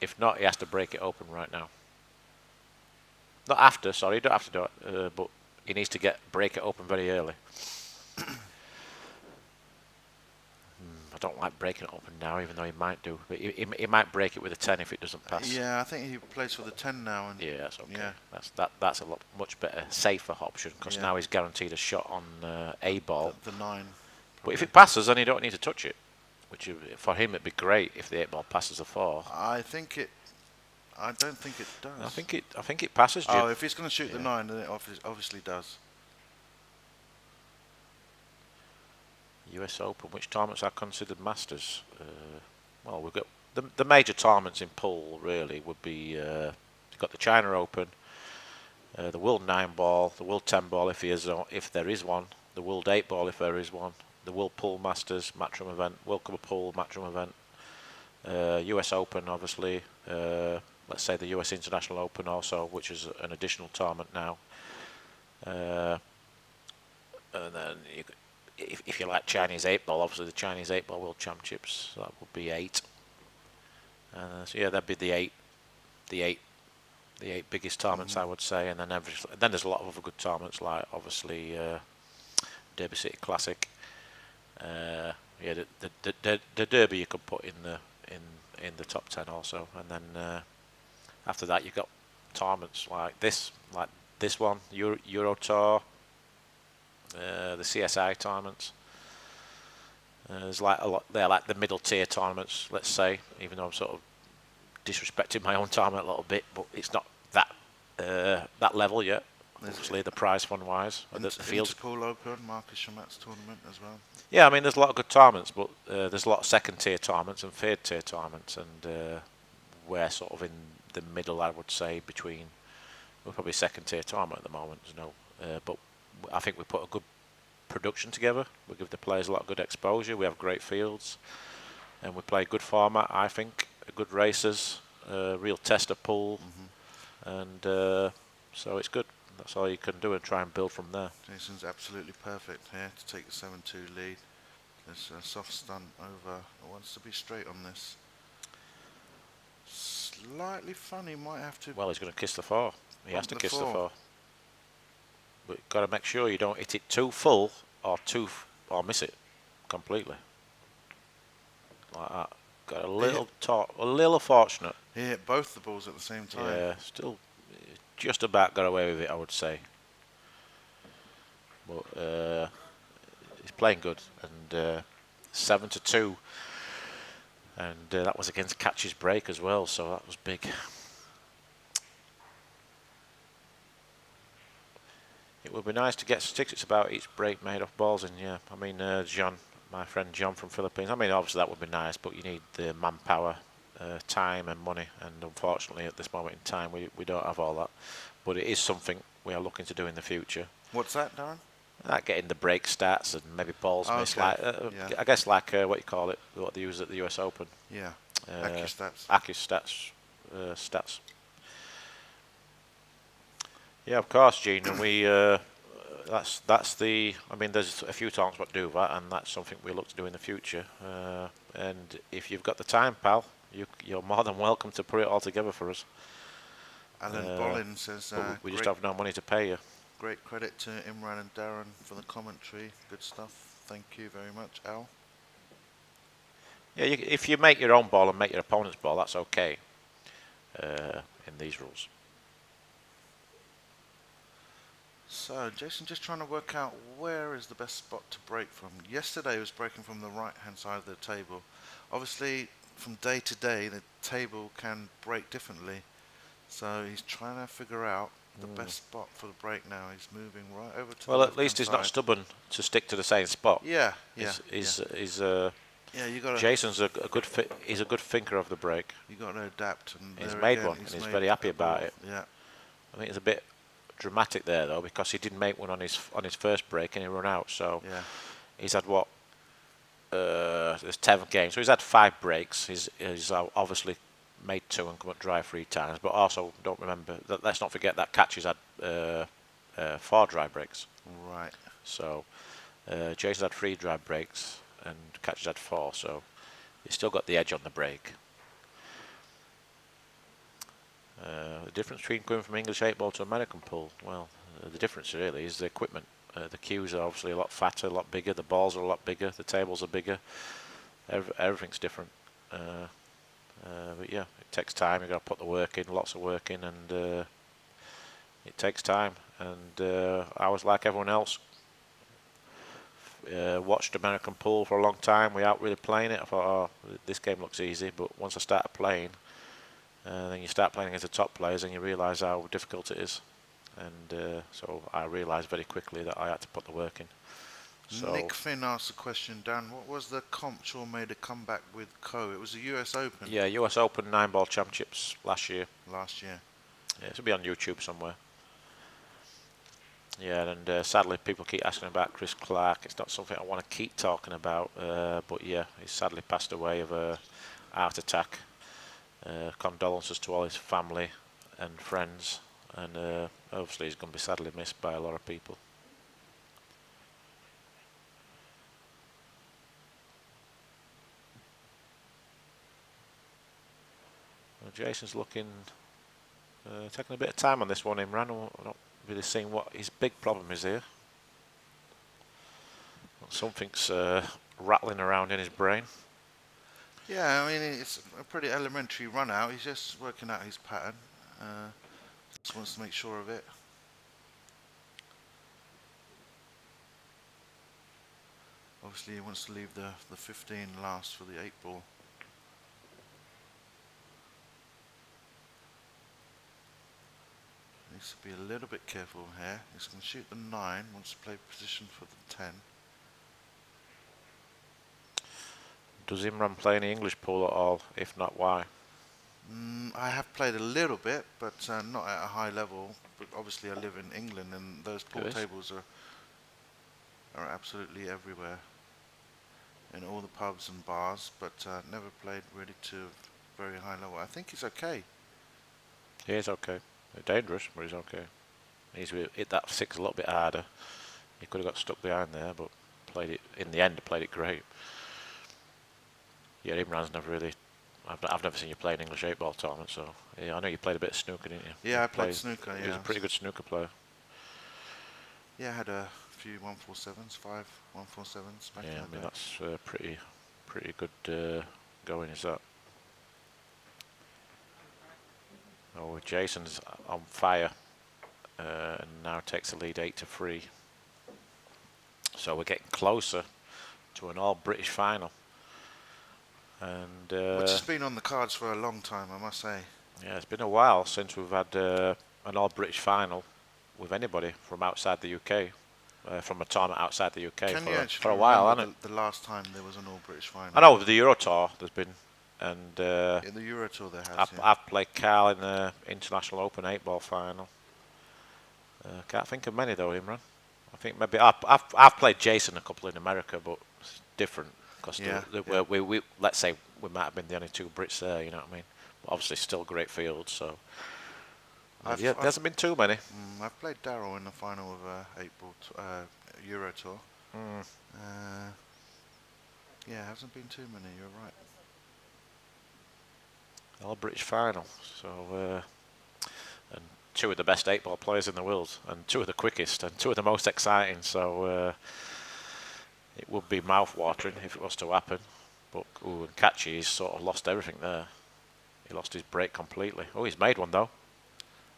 If not, he has to break it open right now. Not after, sorry, you don't have to do it, but he needs to break it open very early. I don't like breaking it open now, even though he might do. But he might break it with a 10 if it doesn't pass. Yeah, I think he plays for the 10 now. And yeah, that's okay. Yeah. That's a much better, safer option, because now he's guaranteed a shot on a ball. The 9. But if it passes, then you don't need to touch it. Which for him, it'd be great if the 8-ball passes the 4. I don't think it does. I think it passes, Jim. Oh, if he's going to shoot the 9, then it obviously does. US Open, which tournaments are considered masters? Well, we've got the major tournaments in pool. Really, would be you've got the China Open, the World 9 Ball, the World 10 Ball if there is one, the World 8 Ball if there is one, the World Pool Masters Matchroom event, World Cup of Pool Matchroom event, US Open obviously. Let's say the US International Open also, which is an additional tournament now. And then if you like Chinese 8-ball, obviously the Chinese 8-ball World Championships, that would be 8. So yeah, that'd be the eight biggest tournaments, I would say, and then there's a lot of other good tournaments like obviously Derby City Classic. Yeah, the Derby you could put in the top 10 also, and then after that you've got tournaments like this one, Euro Tour. The CSI tournaments. There's like a lot. They're like the middle tier tournaments, let's say. Even though I'm sort of disrespecting my own tournament a little bit, but it's not that level yet. Obviously, the prize fund wise, the fields. Interpol Open, Marcus Shamat's tournament as well. Yeah, I mean, there's a lot of good tournaments, but there's a lot of second tier tournaments and third tier tournaments, and we're sort of in the middle, I would say, between. We're probably second tier tournament at the moment. But I think we put a good production together. We give the players a lot of good exposure. We have great fields, and we play good format. I think good races, real tester pool, and so it's good. That's all you can do and try and build from there. Jason's absolutely perfect here to take the 7-2 lead. There's a soft stunt over. It wants to be straight on this. Slightly funny, might have to. Well, he's going to kiss the 4. He has to kiss the 4. But you've got to make sure you don't hit it too full or miss it completely. Like that. Got a little fortunate. He hit both the balls at the same time. Yeah, still just about got away with it, I would say. But he's playing good, and 7-2, and that was against Kaci's break as well, so that was big. It would be nice to get statistics about each break made off balls, and yeah, I mean, Jean my friend John from Philippines. I mean, obviously that would be nice, but you need the manpower, time and money, and unfortunately at this moment in time we don't have all that. But it is something we are looking to do in the future. What's that, Darren? Like getting the break stats and maybe balls missed, Okay. like Yeah. I guess like what you call it, what they use at the US Open. Yeah. Uh, AccuStats. AccuStats, stats. Yeah, of course, Gene, and we. That's the. I mean, there's a few times what do that, and that's something we look to do in the future. And if you've got the time, pal, you're more than welcome to put it all together for us. Alan Bollin says, But we just great, have no money to pay you. great credit to Imran and Darren for the commentary. Good stuff. Thank you very much, Al. Yeah, if you make your own ball and make your opponent's ball, that's okay. In these rules. So, Jayson just trying to work out where is the best spot to break from. Yesterday he was breaking from the right-hand side of the table. Obviously, from day to day, the table can break differently. So he's trying to figure out the best spot for the break now. He's moving right over to the Well, at left-hand least he's not side. stubborn to stick to the same spot. Yeah. Yeah, you got to. Jason's he's a good thinker of the break. You got to adapt, and He's there made again, one, and he's very happy about it. Yeah. I think it's a bit dramatic there though, because he didn't make one on his first break and he run out. So Yeah. he's had what? This 10th game, so he's had 5 breaks. He's obviously made 2 and come up dry 3 times. But also, don't remember that. Let's not forget that Kaci's had 4 dry breaks. Right. So Jason's had 3 dry breaks and Kaci's had 4. So he's still got the edge on the break. The difference between going from English 8-ball to American pool, well, the difference really is the equipment. The cues are obviously a lot fatter, a lot bigger. The balls are a lot bigger. The tables are bigger. Everything's different. But yeah, it takes time. You've got to put the work in, lots of work in, and it takes time. And I was like everyone else. Watched American pool for a long time without really playing it. I thought, oh, this game looks easy. But once I started playing, then you start playing against the top players and you realise how difficult it is. And so I realised very quickly that I had to put the work in. So Nick Finn asked a question, Dan. What was the comp Shaw made a comeback with Co? It was the US Open. Yeah, US Open 9-ball championships last year. Last year. Yeah, it should be on YouTube somewhere. Yeah, and sadly people keep asking about Chris Clark. It's not something I want to keep talking about, but yeah, he sadly passed away of a heart attack. Condolences to all his family and friends, and obviously he's going to be sadly missed by a lot of people. Well, Jason's looking, taking a bit of time on this one, Imran. I'm not really seeing what his big problem is here. Something's rattling around in his brain. Yeah, I mean, it's a pretty elementary run out. He's just working out his pattern. Just wants to make sure of it. Obviously, he wants to leave the 15 last for the 8-ball. Needs to be a little bit careful here. He's going to shoot the 9, wants to play position for the 10. Does Imran play any English pool at all? If not, why? I have played a little bit, but not at a high level. But obviously, I live in England, and those pool tables are absolutely everywhere in all the pubs and bars. But never played really to a very high level. I think he's okay. He is okay. Dangerous, but he's okay. He's hit that 6 a little bit harder. He could have got stuck behind there, but played it in the end. Played it great. Yeah, Imran's never really. I've never seen you play an English 8-ball tournament, so yeah, I know you played a bit of snooker, didn't you? Yeah, I played snooker. Yeah, He was a pretty good snooker player. Yeah, I had a few 147s, 5 147s back in the day. I mean that's pretty good going, is that? Oh, Jason's on fire, and now takes the lead 8-3. So we're getting closer to an all-British final. And which has been on the cards for a long time, I must say. Yeah, it's been a while since we've had an all-British final with anybody from outside the UK. from a tournament outside the UK Can you for actually a while, remember hasn't it? the last time there was an All-British final? I know the Euro Tour there's been, and In the Euro Tour there has, I've played Carl in the International Open 8-ball final. Can't think of many though, Imran. I think maybe I've played Jayson a couple in America, but it's different because we let's say we might have been the only two Brits there. You know what I mean? But obviously, still great fields. So there hasn't been too many. I've played Darren in the final of a 8-ball Euro Tour. Yeah, hasn't been too many. You're right. All British final. So and two of the best 8-ball players in the world, and two of the quickest, and two of the most exciting. So it would be mouth-watering if it was to happen. But and Kaci's sort of lost everything there. He lost his break completely. Oh, he's made one though.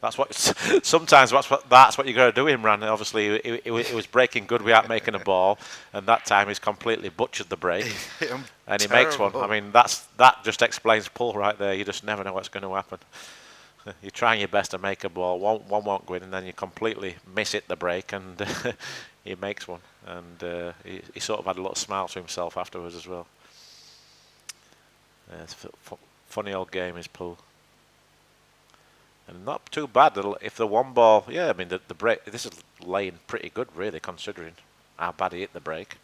That's what. Sometimes that's what you got to do, Imran. Obviously, it was breaking good without making a ball, and that time he's completely butchered the break, and he makes one. I mean, that just explains pull right there. You just never know what's going to happen. You're trying your best to make a ball, one won't go in, and then you completely miss it the break, and he makes one. And he sort of had a little smile to himself afterwards as well. It's a funny old game, his pull. And not too bad if the one ball, yeah, I mean the break, this is laying pretty good really considering how bad he hit the break.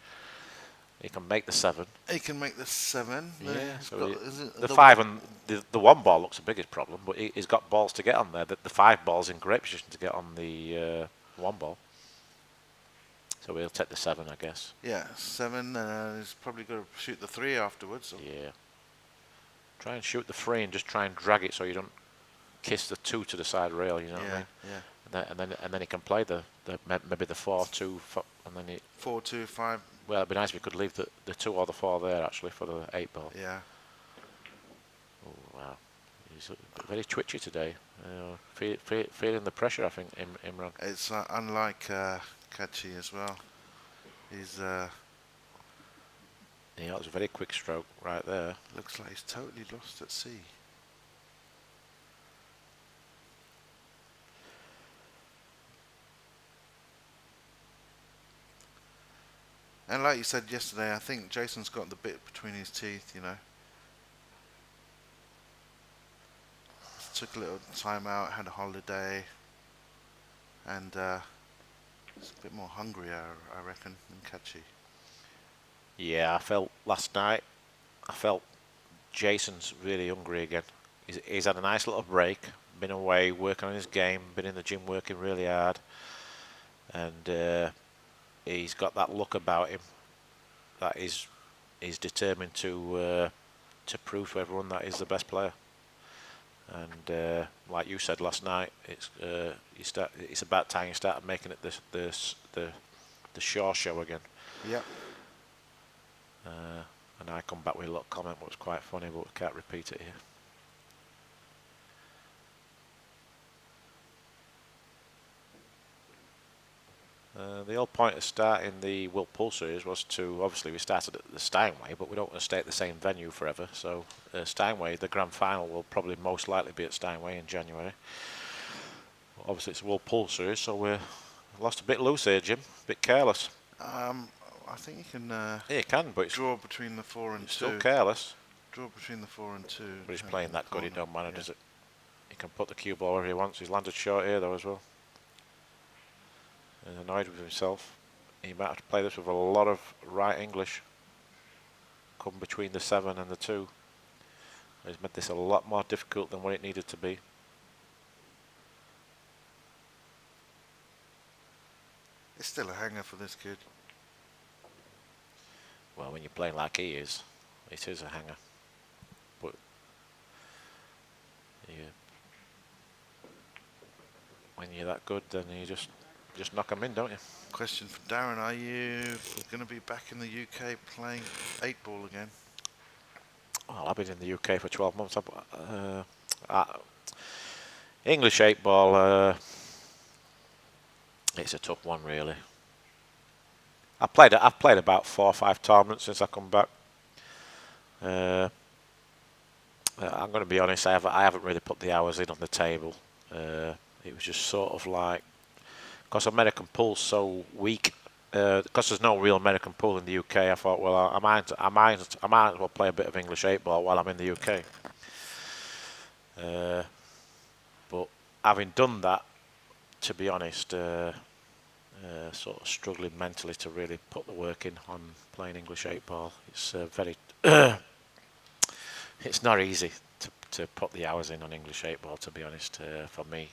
He can make the 7. He can make the 7. Yeah, so got, the 5 and the one ball looks the biggest problem, but he's got balls to get on there. The 5 ball's in great position to get on the one ball. So we'll take the 7, I guess. Yeah, 7. He's probably got to shoot the 3 afterwards. Yeah. Try and shoot the 3 and just try and drag it so you don't kiss the 2 to the side rail. You know what I mean? Yeah. And then he can play maybe the 4-2, and then 4-2-5. Well, it'd be nice if we could leave the 2 or the 4 there actually for the 8 ball. Yeah. Oh wow, he's very twitchy today. Feeling the pressure, I think, Imran. It's unlike Kaci as well. He's Yeah, that was a very quick stroke right there. looks like he's totally lost at sea. And like you said yesterday, I think Jayson's got the bit between his teeth, you know. Took a little time out, had a holiday, and he's a bit more hungry, I reckon, than Kaci. Yeah, I felt last night, Jayson's really hungry again. He's had a nice little break, been away working on his game, been in the gym working really hard, and he's got that look about him that he's determined to prove to everyone that he's the best player. And like you said last night, it's about time you started making it the Shaw show again. Yep. And I come back with a little comment that was quite funny, but we can't repeat it here. The whole point of starting the World Pool Series was to, obviously we started at the Steinway, but we don't want to stay at the same venue forever. So Steinway, the grand final will probably most likely be at Steinway in January. Obviously it's a World Pool Series, so we're lost a bit loose here, Jim. A bit careless. I think you can. Yeah, you can, but it's draw between the 4 and 2. Still careless. Draw between the 4 and 2. But he's playing that good, it don't matter, does it? He can put the cue ball wherever he wants. He's landed short here though as well. He's annoyed with himself. He might have to play this with a lot of right English. Come between the 7 and the 2. He's made this a lot more difficult than what it needed to be. It's still a hanger for this kid. Well, when you're playing like he is, it is a hanger. But yeah, when you're that good, then you just knock them in, don't you? Question for Darren: are you going to be back in the UK playing 8-ball again? Well, I've been in the UK for 12 months. English 8-ball, it's a tough one, really. I've played about 4 or 5 tournaments since I come back. I'm going to be honest, I haven't really put the hours in on the table. It was just sort of like, because American pool's so weak because there's no real American pool in the UK, I thought, well, I might as well play a bit of English 8-ball while I'm in the UK. But having done that, to be honest, sort of struggling mentally to really put the work in on playing English 8-ball. It's very, it's not easy to put the hours in on English 8-ball, to be honest, for me.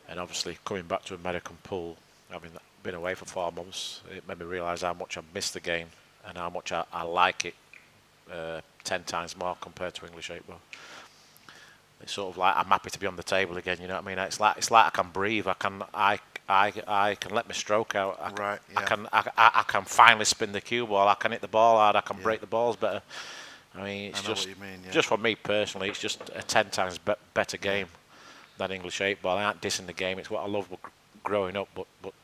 And obviously coming back to American pool, having been away for 4 months, it made me realise how much I miss the game and how much I like it 10 times more compared to English 8-ball. It's sort of like I'm happy to be on the table again. You know what I mean? It's like I can breathe. I can let my stroke out. I can finally spin the cue ball. I can hit the ball hard. I can break the balls better. I mean, it's just what you mean, just for me personally, it's just a 10 times better game than English 8-ball. I ain't dissing the game. It's what I love growing up.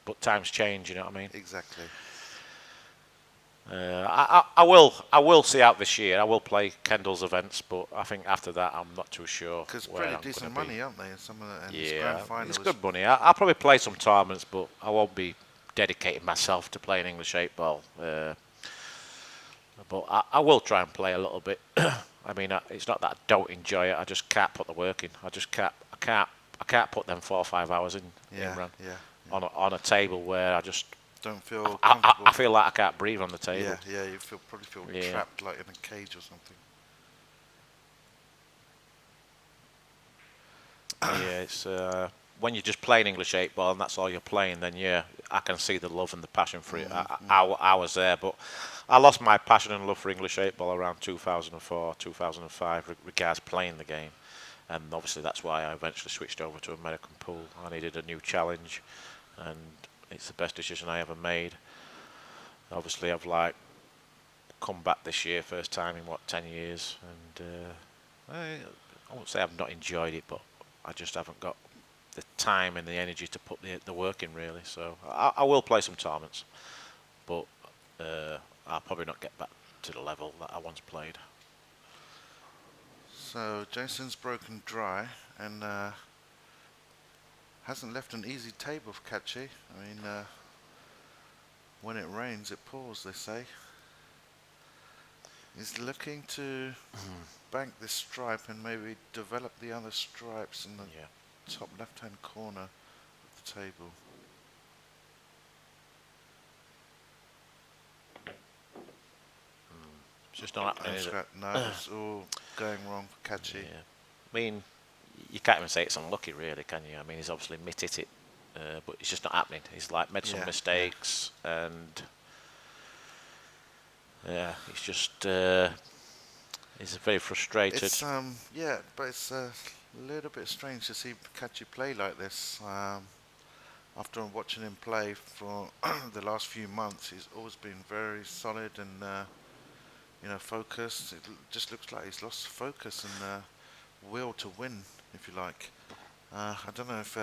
But times change. You know what I mean? Exactly. I will see out this year. I will play Kendall's events, but I think after that I'm not too sure. Because where pretty I'm decent gonna be. money, aren't they? Some of the Yeah, grand finals. it's good money. I'll probably play some tournaments, but I won't be dedicating myself to playing English 8-ball. But I will try and play a little bit. I mean, it's not that I don't enjoy it. I just can't put the work in. I can't put them 4 or 5 hours in, Imran, on a table where I just don't feel comfortable. I feel like I can't breathe on the table. Yeah, you probably feel trapped like in a cage or something. Yeah, it's when you're just playing English 8-ball and that's all you're playing, then I can see the love and the passion for it. I was there, but I lost my passion and love for English 8-ball around 2004, 2005, regards playing the game. And obviously that's why I eventually switched over to American pool. I needed a new challenge, and it's the best decision I ever made. Obviously I've come back this year, first time in 10 years, and I won't say I've not enjoyed it, but I just haven't got the time and the energy to put the work in, really. So I will play some tournaments, but I'll probably not get back to the level that I once played. So Jayson's broken dry and hasn't left an easy table for Kaci. I mean, when it rains, it pours, they say. He's looking to bank this stripe and maybe develop the other stripes in the top left-hand corner of the table. It's just not happening, is it? No, it's all going wrong for Kaci. Yeah. I mean, you can't even say it's unlucky, really, can you? I mean, he's obviously hit it, but it's just not happening. He's made some mistakes, and he's just he's very frustrated. It's but it's a little bit strange to see Kaci play like this. After watching him play for the last few months, he's always been very solid and focused. It just looks like he's lost focus and will to win, if you like. I don't know if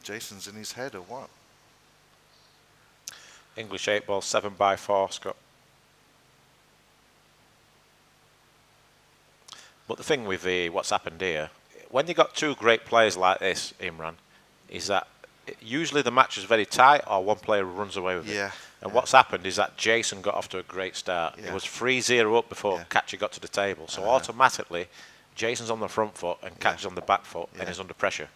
Jayson's in his head or what. English 8-ball 7x4, Scott. But the thing with what's happened here, when you got two great players like this, Imran, is that usually the match is very tight or one player runs away with it. And what's happened is that Jayson got off to a great start. It was 3-0 up before Kaci got to the table. So automatically, Jayson's on the front foot and Kaci's on the back foot and is under pressure.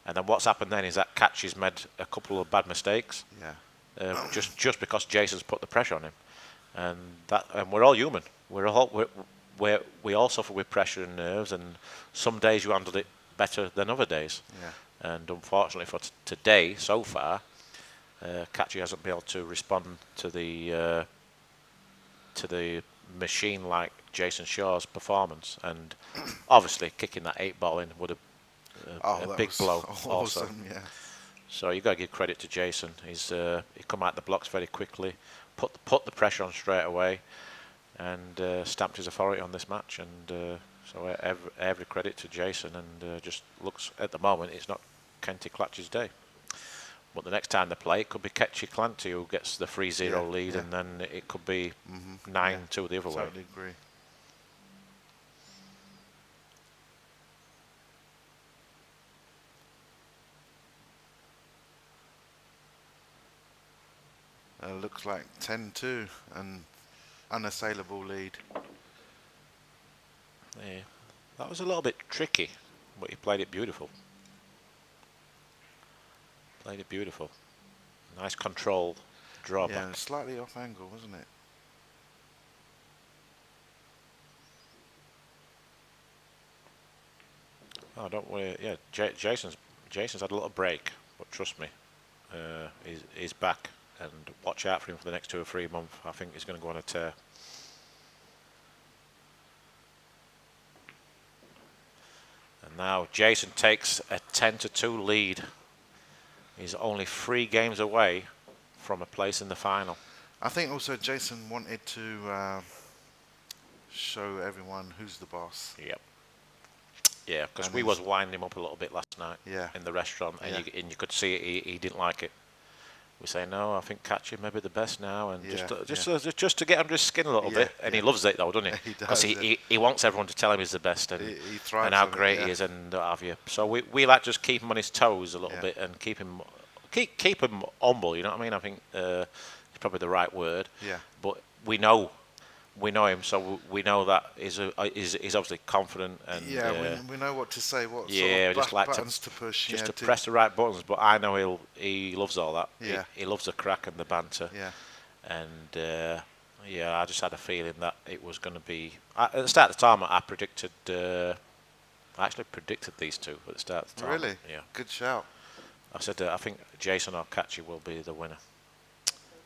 And then what's happened then is that Kaci's made a couple of bad mistakes. Just because Jayson's put the pressure on him. And we're all human. We all suffer with pressure and nerves, and some days you handled it better than other days. And unfortunately for today, so far, Kaci hasn't been able to respond to the machine like Jayson Shaw's performance, and obviously kicking that 8-ball in would have a big blow. Awesome, also. So you got to give credit to Jayson. He come out the blocks very quickly, put the pressure on straight away, and stamped his authority on this match. And so every credit to Jayson, and just looks at the moment it's not Kaci Eklent's day. But the next time they play, it could be Kaci Eklent who gets the 3-0 lead, and then it could be 9-2 the other way. Totally agree. Looks like 10-2, an unassailable lead. Yeah, that was a little bit tricky, but he played it beautiful. Played it beautiful. Nice control drawback. Yeah, slightly off angle, wasn't it? Oh, don't worry. Yeah, Jason's had a little break, but trust me, he's back, and watch out for him for the next 2 or 3 months. I think he's going to go on a tear. And now Jayson takes a 10-2 lead. He's only 3 games away from a place in the final. I think also Jayson wanted to show everyone who's the boss. Yep. Yeah, because And we was winding him up a little bit last night in the restaurant, and, you could see it, he didn't like it. We say, no, I think Kaci may be the best now, and just to get under his skin a little bit, and he loves it though, doesn't he? Because he wants everyone to tell him he's the best, and he thrives and how on great it, he is, and what have you. So we like just keep him on his toes a little bit, and keep him humble. You know what I mean? I think it's probably the right word. Yeah. But we know him, so we know that he's obviously confident, and we know what to say, what yeah, sort of just like buttons to push, just to press the right buttons. But I know he loves all that. Yeah. He loves the crack and the banter. Yeah. And I just had a feeling that it was going to be. At the start of the tournament, I actually predicted these two at the start of the tournament. Really? Yeah. Good shout. I said I think Jayson or Kaci will be the winner.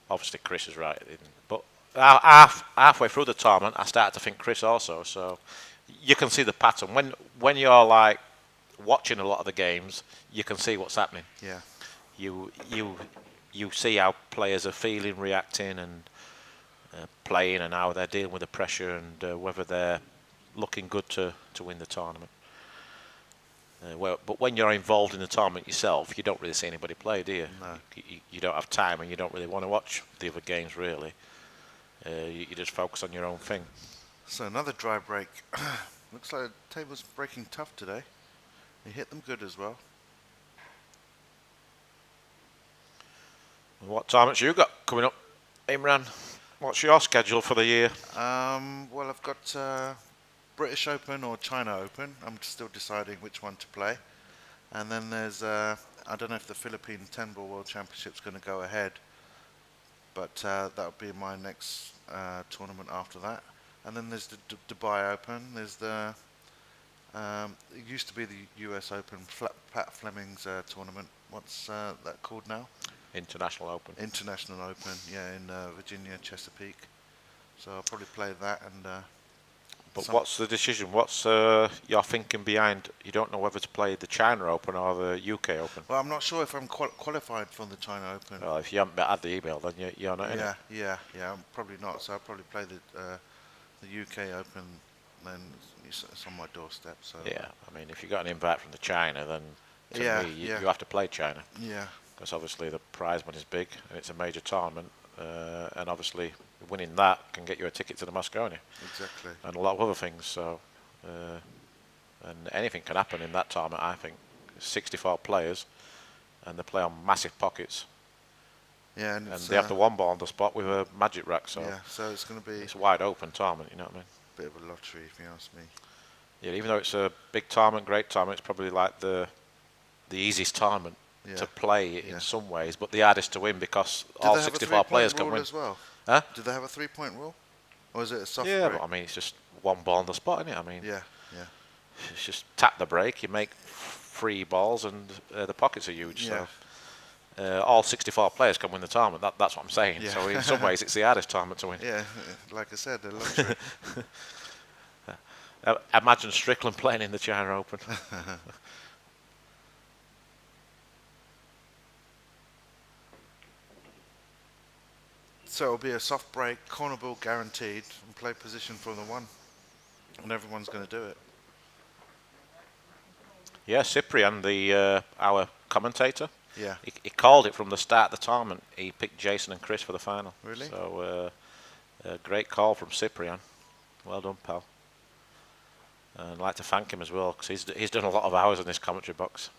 Obviously, Chris is right, but halfway through the tournament, I started to think Chris also. So you can see the pattern when you're like watching a lot of the games, you can see what's happening. Yeah. You see how players are feeling, reacting, and playing, and how they're dealing with the pressure, and whether they're looking good to win the tournament. But when you're involved in the tournament yourself, you don't really see anybody play, do you? No. You don't have time, and you don't really want to watch the other games, really. You just focus on your own thing. So another dry break. Looks like the table's breaking tough today. He hit them good as well. What tournaments you got coming up, Imran? What's your schedule for the year? Well, I've got British Open or China Open. I'm still deciding which one to play. And then there's, I don't know if the Philippine 10-ball World Championship's going to go ahead, but that'll be my next tournament after that. And then there's the Dubai Open. There's the, it used to be the US Open, Pat Fleming's tournament. What's that called now? International Open. International Open, yeah, in Virginia, Chesapeake. So I'll probably play that and... But what's the decision? What's your thinking behind? You don't know whether to play the China Open or the UK Open. Well, I'm not sure if I'm qualified for the China Open. Well, if you haven't had the email, then you're not in it. Yeah, I'm probably not. So I'll probably play the UK Open, then it's on my doorstep. So yeah, I mean, if you got an invite from the China, then to me, you have to play China. Yeah. Because obviously the prize money is big, and it's a major tournament, and obviously winning that can get you a ticket to the Moscone. Exactly. And a lot of other things. So, and anything can happen in that tournament. I think 64 players, and they play on massive pockets. Yeah, and they have the one ball on the spot with a magic rack. So yeah, so it's going to be it's a wide open tournament. You know what I mean? Bit of a lottery, if you ask me. Yeah, even though it's a big tournament, great tournament, it's probably like the easiest tournament to play in some ways, but the hardest to win because all 64 players can win. As well? Huh? Do they have a 3-point rule? Or is it a soft break? break? But I mean, it's just one ball on the spot, isn't it? I mean, yeah. It's just tap the break, you make 3 balls, and the pockets are huge. Yeah. So all 64 players can win the tournament. That's what I'm saying. Yeah. So in some ways, it's the hardest tournament to win. Yeah, like I said, the lottery. Imagine Strickland playing in the China Open. So it'll be a soft break, corner ball guaranteed, and play position from the one. And everyone's going to do it. Yeah, Cyprian, our commentator. Yeah. He called it from the start of the tournament. He picked Jayson and Chris for the final. Really? So a great call from Cyprian. Well done, pal. And I'd like to thank him as well, because he's done a lot of hours in this commentary box.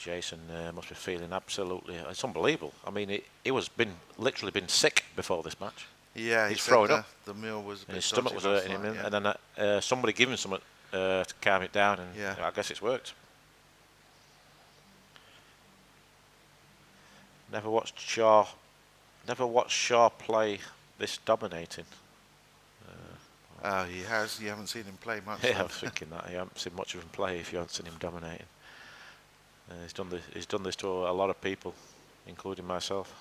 Jayson must be feeling absolutely. It's unbelievable. I mean, he was literally been sick before this match. Yeah, he He's said throwing up. the meal was a And bit his stomach dodgy was last hurting him, night, yeah. and then somebody gave him something to calm it down, and Yeah. I guess it's worked. Never watched Shaw play this dominating. He has. You haven't seen him play much. Yeah, Then. I was thinking that. You haven't seen much of him play if you haven't seen him dominating. He's done this to a lot of people, including myself.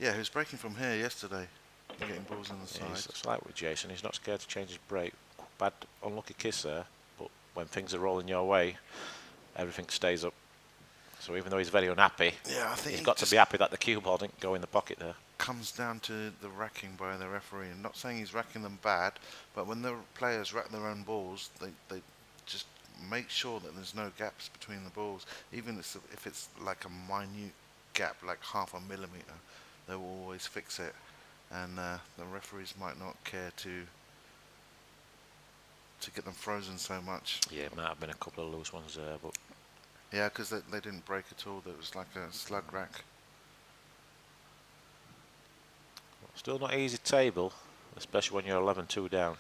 Yeah, he was breaking from here yesterday, getting balls on the side. It's like with Jayson, he's not scared to change his break. Bad, unlucky kiss there, but when things are rolling your way, everything stays up. So even though he's very unhappy, Yeah, I think he's got to be happy that the cue ball didn't go in the pocket there. Comes down to the racking by the referee. I'm not saying he's racking them bad, but when the players rack their own balls, they just make sure that there's no gaps between the balls. Even if it's like a minute gap, like half a millimeter, they will always fix it. And the referees might not care to get them frozen so much. Yeah, it might have been a couple of loose ones there, but yeah, because they didn't break at all. It was like a slug rack. still not easy table, especially when you're 11-2 down.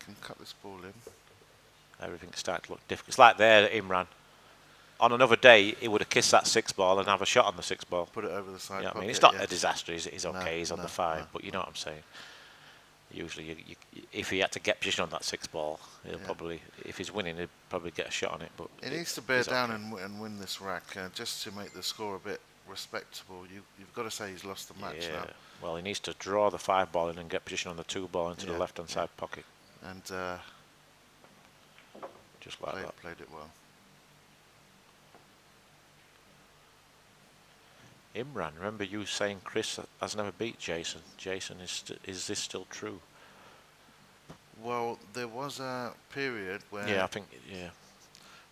Can cut this ball in. Everything's starting to look difficult. It's like there, Imran. On another day, he would have kissed that 6 ball and have a shot on the 6 ball. Put it over the side. You know what I mean? It's pocket, not a disaster. He's okay. No, he's on no, the 5, no, but you know what I'm saying. Usually, if he had to get position on that 6 ball, he'll probably, if he's winning, he'll probably get a shot on it. But He needs to bear down okay. and win this rack just to make the score a bit respectable. You've got to say he's lost the match now. Well, he needs to draw the 5 ball in and get position on the 2 ball into the left-hand side pocket. And just like that. Played it well. Imran, remember you saying Chris has never beat Jayson. Jayson, is this still true? Well, there was a period where... Yeah, I think,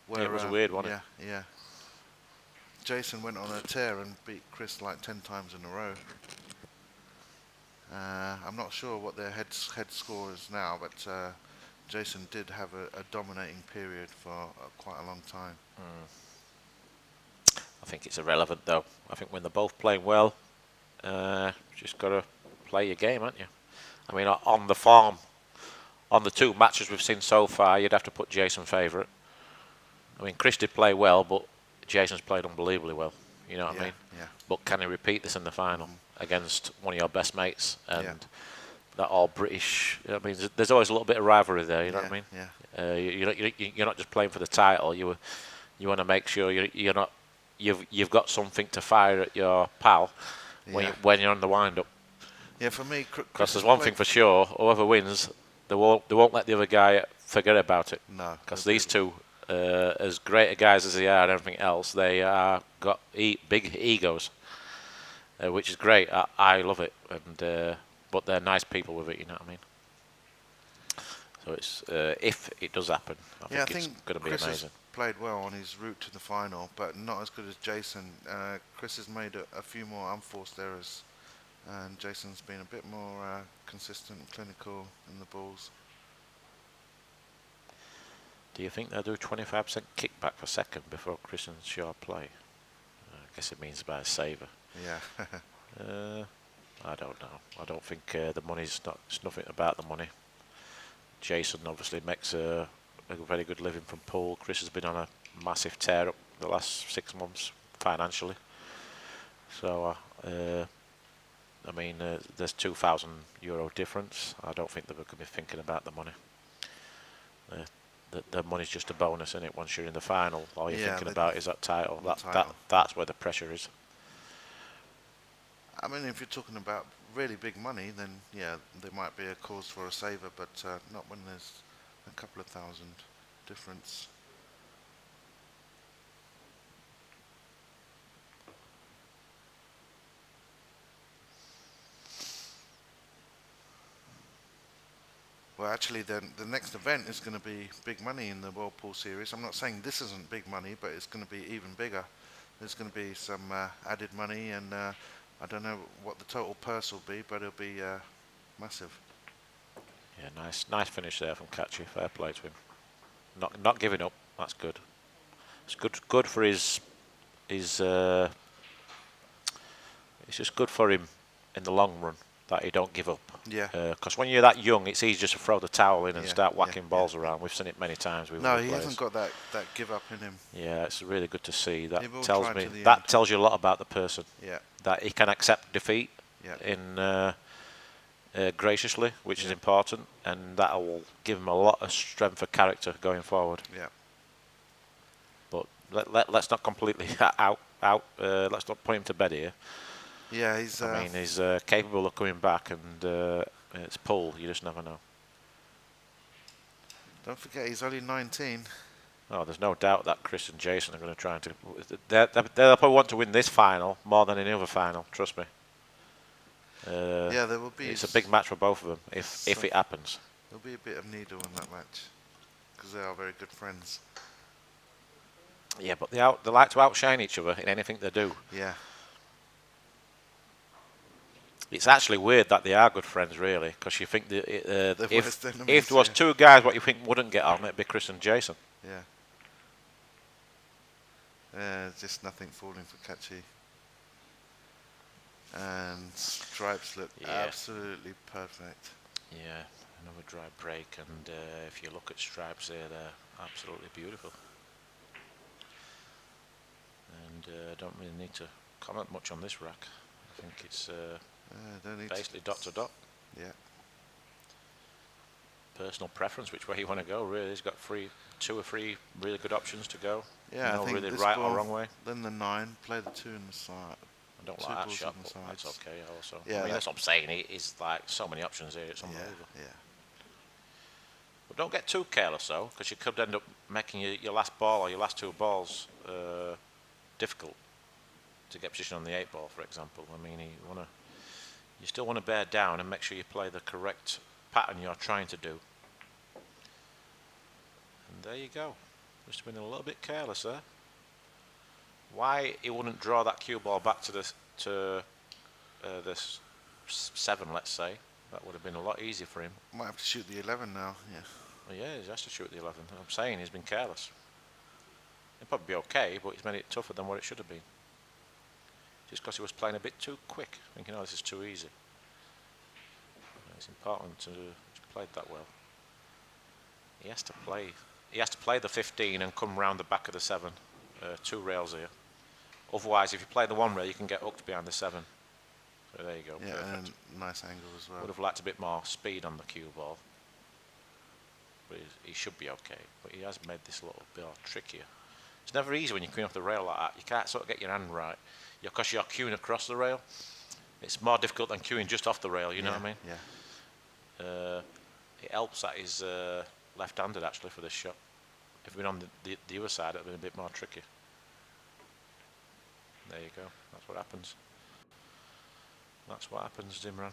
where, it was weird, wasn't it? Yeah. Jayson went on a tear and beat Chris like 10 times in a row. I'm not sure what their head score is now, but Jayson did have a dominating period for quite a long time. I think it's irrelevant though. I think when they're both playing well, just got to play your game, haven't you? I mean, on the form, on the 2 matches we've seen so far, you'd have to put Jayson favourite. I mean, Chris did play well, but Jayson's played unbelievably well. You know what I mean? Yeah. But can he repeat this in the final against one of your best mates and that all British? I mean, there's always a little bit of rivalry there. You know what I mean? Yeah. You're not just playing for the title. You want to make sure you're not. You've got something to fire at your pal when you're on the wind up. Yeah, for me, because there's one thing for sure: whoever wins, they won't let the other guy forget about it. No, because these two, as great a guys as they are and everything else, they are got big egos, which is great. I love it, and but they're nice people with it. You know what I mean? So it's if it does happen, I think it's going to be Chris amazing. Played well on his route to the final, but not as good as Jayson. Chris has made a few more unforced errors, and Jayson's been a bit more consistent and clinical in the balls. Do you think they'll do 25% kickback for second before Chris and Shaw play? I guess it means about a saver. Yeah. I don't know. I don't think the money's not. It's nothing about the money. Jayson obviously makes a very good living from pool. Chris has been on a massive tear up the last 6 months financially. So, I mean, there's €2,000 difference. I don't think they're going to be thinking about the money. The money's just a bonus, isn't it? Once you're in the final, all you're thinking about is that title. That's where the pressure is. I mean, if you're talking about really big money, then yeah, there might be a cause for a saver, but not when there's a couple of thousand difference. Well, actually, the next event is going to be big money in the World Pool Series. I'm not saying this isn't big money, but it's going to be even bigger. There's going to be some added money, and I don't know what the total purse will be, but it'll be massive. Yeah, nice finish there from Kaci. Fair play to him. not giving up. That's good. It's good for his. It's just good for him in the long run that he don't give up. Yeah. Because when you're that young, it's easy just to throw the towel in and Yeah, start yeah, whacking balls yeah, around. We've seen it many times with No, other he players. hasn't got that give up in him. Yeah, it's really good to see. That He will tells try me to the that end. tells you a lot about the person. Yeah. That he can accept defeat Yeah. in graciously, which is Yeah. important, and that will give him a lot of strength of character going forward. Yeah. But let's not completely let's not put him to bed here. Yeah, he's. I mean, he's capable of coming back, and it's pull. You just never know. Don't forget, he's only 19. Oh, there's no doubt that Chris and Jayson are going to try and they'll probably want to win this final more than any other final. Trust me. Yeah, there will be. It's a big match for both of them if it happens. There'll be a bit of needle in that match because they are very good friends. Yeah, but they like to outshine each other in anything they do. Yeah. It's actually weird that they are good friends, really, because you think that if there was yeah. two guys what you think wouldn't get on, it'd be Chris and Jayson. Yeah. Just nothing falling for Kaci. And stripes look absolutely perfect. Yeah, another dry break, and if you look at stripes there, they're absolutely beautiful. And don't really need to comment much on this rack. I think it's basically dot to dot. Yeah. Personal preference, which way you want to go, really. He's got two or three really good options to go. Yeah, no I think really this right ball, or wrong way. Then the 9, play the 2 in the side. I don't Two like that balls shot, on the but that's sides. okay also. Yeah, I mean, that's what I'm saying. It is like so many options here. It's unbelievable. Yeah. But don't get too careless though, because you could end up making your last ball or your last two balls difficult to get position on the 8 ball, for example. I mean, you still want to bear down and make sure you play the correct pattern you're trying to do. And there you go. Just been a little bit careless there. Why he wouldn't draw that cue ball back to this 7, let's say? That would have been a lot easier for him. Might have to shoot the 11 now. Yeah. Well, yeah, he has to shoot the 11. I'm saying he's been careless. It'd probably be okay, but he's made it tougher than what it should have been. Just because he was playing a bit too quick, thinking, oh, this is too easy. It's important to play it that well. He has to play the 15 and come round the back of the 7. 2 rails here. Otherwise, if you play the 1 rail, you can get hooked behind the 7. So there you go. Yeah, perfect. and nice angle as well. Would have liked a bit more speed on the cue ball. But he should be okay. But he has made this a little bit trickier. It's never easy when you're queuing off the rail like that. You can't sort of get your hand right. Because you're queuing across the rail. It's more difficult than queuing just off the rail, you know what I mean? Yeah. It helps that he's left-handed actually for this shot. If we'd been on the other side, it would have been a bit more tricky. There you go. That's what happens. That's what happens, Imran.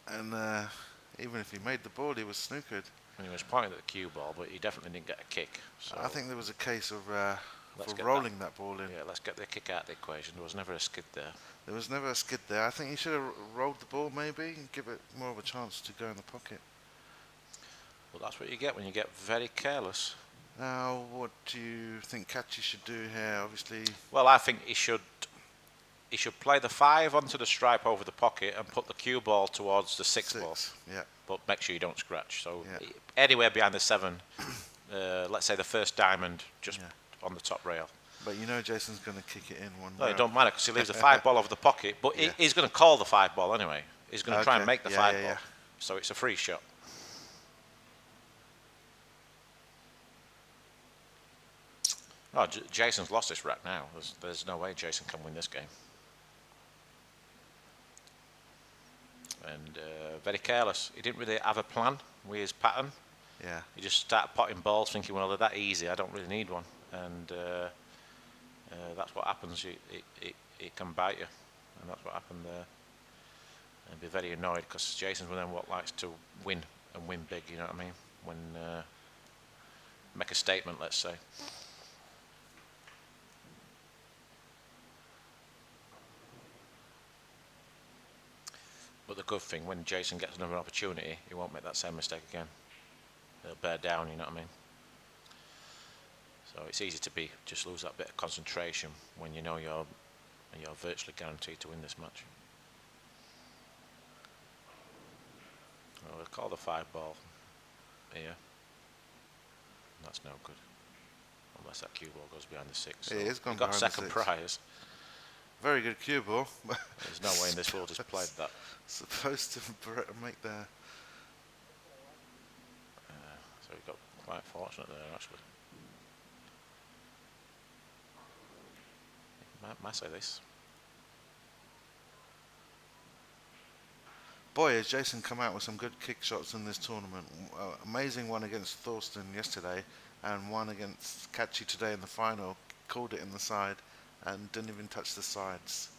And even if he made the ball, he was snookered. And he was pointing at the cue ball, but he definitely didn't get a kick. So I think there was a case of for rolling that ball in. Yeah, let's get the kick out of the equation. There was never a skid there. There was never a skid there. I think he should have rolled the ball maybe and give it more of a chance to go in the pocket. Well, that's what you get when you get very careless. Now, what do you think Kaci should do here? Obviously. Well, I think he should play the 5 onto the stripe over the pocket and put the cue ball towards the 6 ball. Yeah. But make sure you don't scratch. So anywhere behind the 7, let's say the first diamond just on the top rail. But you know Jason's going to kick it in one No, round. it don't matter because he leaves the 5 ball over the pocket. But he's going to call the 5 ball anyway. He's going to try and make the 5 ball. So it's a free shot. Oh, Jason's lost this rack now. There's no way Jayson can win this game. And very careless. He didn't really have a plan with his pattern. Yeah. He just started potting balls thinking, well, they're that easy, I don't really need one. And that's what happens. It can bite you. And that's what happened there. And be very annoyed because Jayson's one of them what likes to win and win big, you know what I mean? When make a statement, let's say. But the good thing, when Jayson gets another opportunity, he won't make that same mistake again. He'll bear down, you know what I mean? So it's easy to just lose that bit of concentration when you know you're virtually guaranteed to win this match. Well, we'll call the 5-ball here. That's no good. Unless that cue ball goes behind the 6. So It is gone got behind second the 6. prize. Very good cue ball. There's no way in this world he's played that. Supposed to make the... So we got quite fortunate there, actually. Might say this. Boy, has Jayson come out with some good kick shots in this tournament. Amazing one against Thorsten yesterday, and one against Kaci today in the final. Called it in the side, and didn't even touch the sides.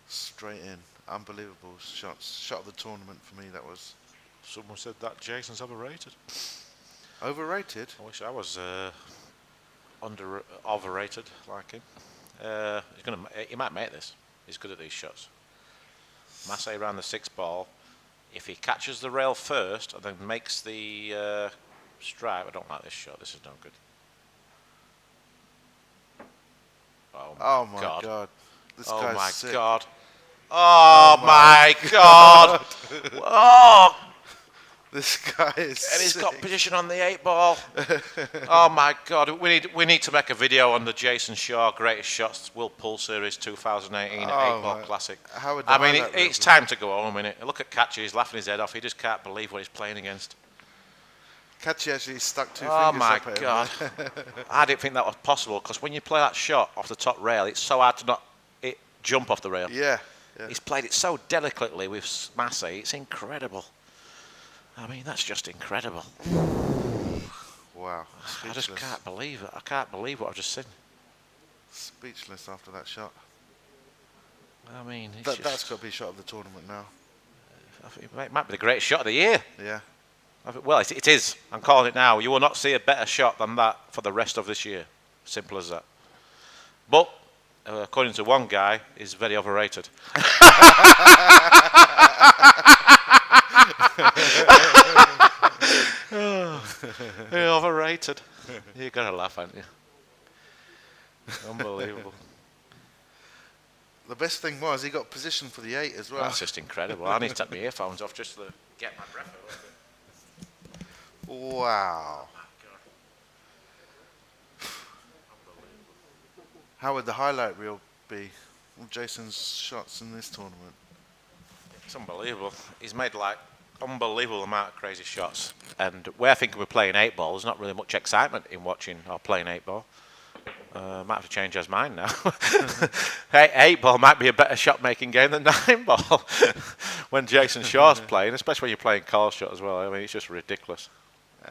Straight in. Unbelievable shots. Shot of the tournament for me, that was. Someone said that Jason's overrated. Overrated? I wish I was overrated like him. He might make this. He's good at these shots. Massey around the 6-ball. If he catches the rail first and then makes the stripe, I don't like this shot. This is no good. Oh my god. This oh guy's my sick. god. Oh my god. Oh. This guy is And he's sick. got position on the 8-ball. Oh my god. We need to make a video on the Jayson Shaw Greatest Shots World Pool Series 2018 8-ball Classic. I mean, it's time to go home, innit? Look at Kaci, he's laughing his head off. He just can't believe what he's playing against. Kaci actually stuck 2 Oh fingers my up at him. god. I didn't think that was possible, because when you play that shot off the top rail, it's so hard to not jump off the rail. Yeah. He's played it so delicately with Massey, it's incredible. I mean, that's just incredible. Wow. I just can't believe it. I can't believe what I've just seen. Speechless after that shot. I mean, That's got to be shot of the tournament now. I think it might be the greatest shot of the year. Yeah. Well, it is. I'm calling it now. You will not see a better shot than that for the rest of this year. Simple as that. But, according to one guy, he's very overrated. Overrated. You're going to laugh, aren't you? Unbelievable. The best thing was he got position for the 8 as well. That's just incredible. I need to take my earphones off just to get my breath a little bit. Wow. How would the highlight reel be of Jayson's shots in this tournament? It's unbelievable. He's made like unbelievable amount of crazy shots. And where I think we're playing 8-ball, there's not really much excitement in watching or playing 8-ball. Might have to change his mind now. 8-ball might be a better shot-making game than 9-ball when Jayson Shaw's playing, especially when you're playing call shot as well. I mean, it's just ridiculous.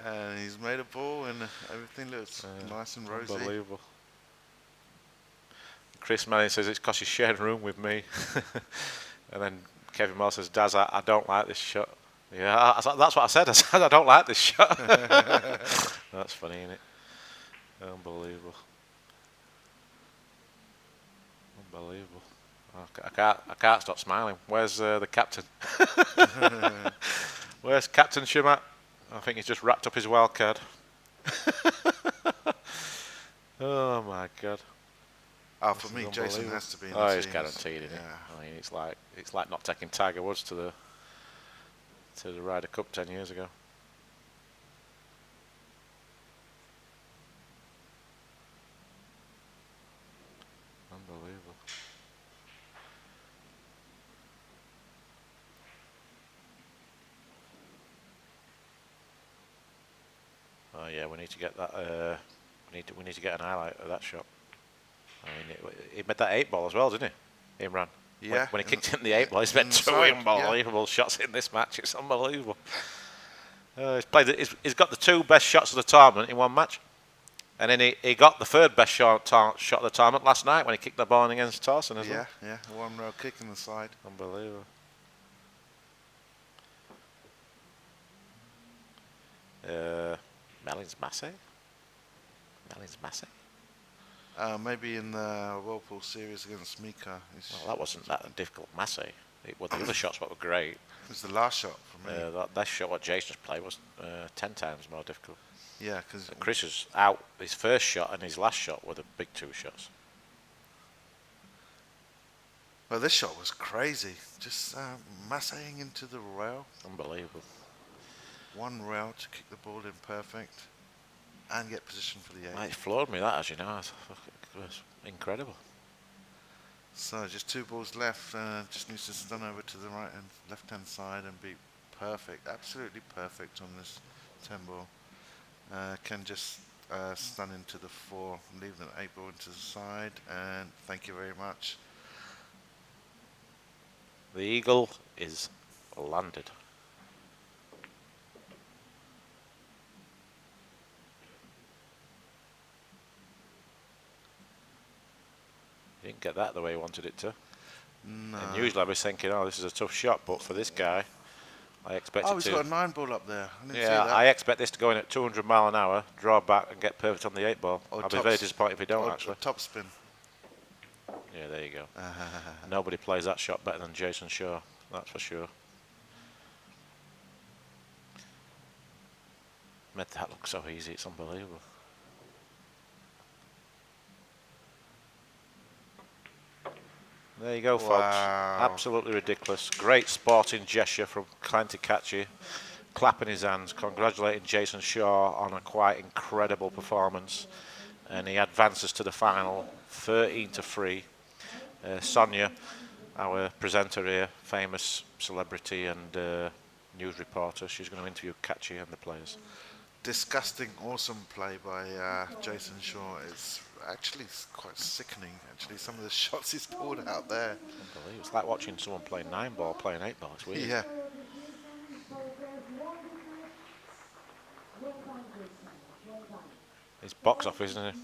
And he's made a ball and everything looks nice and rosy. Unbelievable. Chris Manning says it's because you shared a room with me. And then Kevin Moore says, Daz, I don't like this shot. Yeah, that's what I said. I said I don't like this shot. That's funny, isn't it? Unbelievable. Unbelievable. I can't stop smiling. Where's the captain? Where's Captain Shamat? I think he's just wrapped up his wild card. Oh my god. Oh, for me, Jayson has to be in the Oh, he's teams. guaranteed, isn't Yeah. I mean, it's like not taking Tiger Woods to the Ryder Cup 10 years ago. Unbelievable. Oh yeah, we need to get that. We need to get an highlight of that shot. I mean, he made that 8-ball as well, didn't he, Imran? Yeah. When he kicked in the 8-ball, he's made two unbelievable shots in this match. It's unbelievable. He's got the 2 best shots of the tournament in one match, and then he got the 3rd best shot of the tournament last night when he kicked the ball in against Thorsten as well. Yeah, 1 row kick in the side. Unbelievable. Mellins Massey? Maybe in the Whirlpool series against Mika. Well, that wasn't that difficult, Massey. The other shots were great. It was the last shot for me. That shot what Jason's played was 10 times more difficult. Yeah, because Chris was out. His first shot and his last shot were the big two shots. well, this shot was crazy. Just massaging into the rail. Unbelievable. One rail to kick the ball in perfect and get position for the 8. It floored me, that, as you know. It was incredible. So just 2 balls left. Just needs to stun over to the right and left-hand side and be perfect, absolutely perfect on this 10 ball. Can just stun into the 4, leave the 8 ball into the side, and thank you very much. The eagle is landed. He didn't get that the way he wanted it to. No. And usually I'd be thinking, oh, this is a tough shot, but for this guy, I expect Oh, it he's to. got a 9 ball up there. I didn't see Yeah, that. I expect this to go in at 200 mile an hour, draw back and get perfect on the 8 ball. Or I'll be very disappointed if he don't, or actually. top spin. Yeah, there you go. Nobody plays that shot better than Jayson Shaw, that's for sure. Made that look so easy, it's unbelievable. There you go, folks. Absolutely ridiculous. Great sporting gesture from Kaci, clapping his hands, congratulating Jayson Shaw on a quite incredible performance. And he advances to the final, 13-3. Sonia, our presenter here, famous celebrity and news reporter, she's going to interview Kaci and the players. Disgusting, awesome play by Jayson Shaw. It's actually quite sickening, actually, some of the shots he's pulled out there. Unbelievable. It's like watching someone play 9 ball, playing 8 ball. It's weird. Yeah. It's box office, isn't it?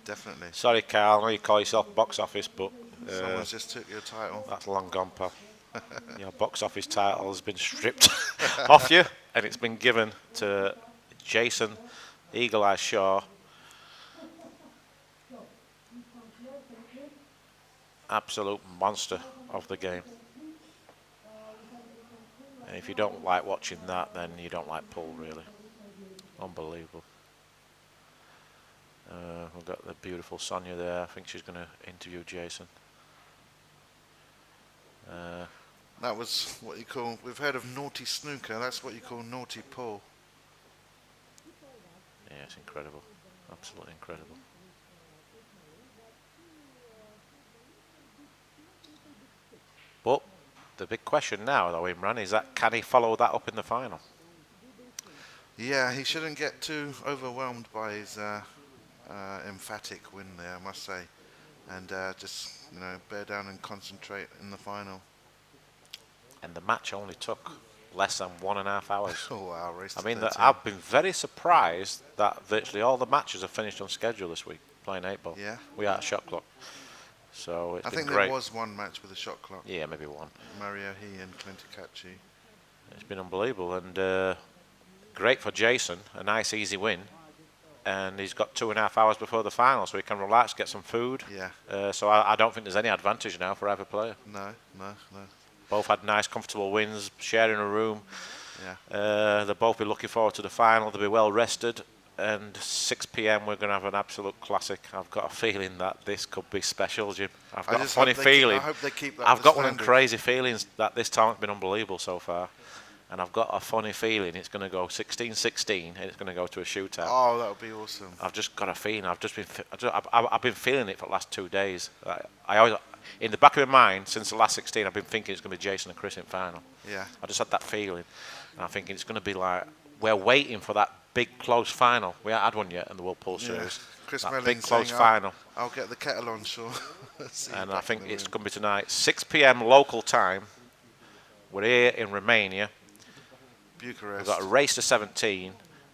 Definitely. Sorry, Carl, I know you call yourself box office, but Someone's just took your title. that's long gone, pal. Your box office title has been stripped off you, and it's been given to Jayson Eagle Eye Shaw. Absolute monster of the game. And if you don't like watching that, then you don't like pool, really. Unbelievable. We've got the beautiful Sonia there. I think she's going to interview Jayson. That was what you call, we've heard of naughty snooker, that's what you call naughty pool. Yeah, it's incredible. Absolutely incredible. But the big question now, though, Imran, is that can he follow that up in the final? Yeah, he shouldn't get too overwhelmed by his emphatic win there, I must say. And just, bear down and concentrate in the final. And the match only took less than 1.5 hours. Oh, wow, race to I mean, 13. I've been very surprised that virtually all the matches have finished on schedule this week, playing 8 ball. Yeah. We are at shot clock. So it's I been think great. there was one match with a shot clock. Yeah, maybe one. Mario He and Kaci. It's been unbelievable and great for Jayson, a nice easy win. And he's got 2.5 hours before the final, so he can relax, get some food. Yeah. So I don't think there's any advantage now for either player. No. Both had nice, comfortable wins, sharing a room. Yeah. They'll both be looking forward to the final. They'll be well rested. And 6 p.m. we're going to have an absolute classic. I've got a feeling that this could be special, Jim. I've got a funny feeling. I hope they keep that. I've got one of them crazy feelings that this tournament's been unbelievable so far. And I've got a funny feeling it's going to go 16-16 and it's going to go to a shootout. Oh, that would be awesome. I've just got a feeling. I've been feeling it for the last 2 days. I always, in the back of my mind, since the last 16, I've been thinking it's going to be Jayson and Chris in final. Yeah. I just had that feeling, and I'm thinking it's going to be like we're waiting for that big close final. We haven't had one yet in the World Pool Series. Chris that Mellon big close final. I'll get the kettle on, sure. And I think it's going to be tonight, 6 p.m. local time. We're here in Romania. Bucharest. We've got a race to 17.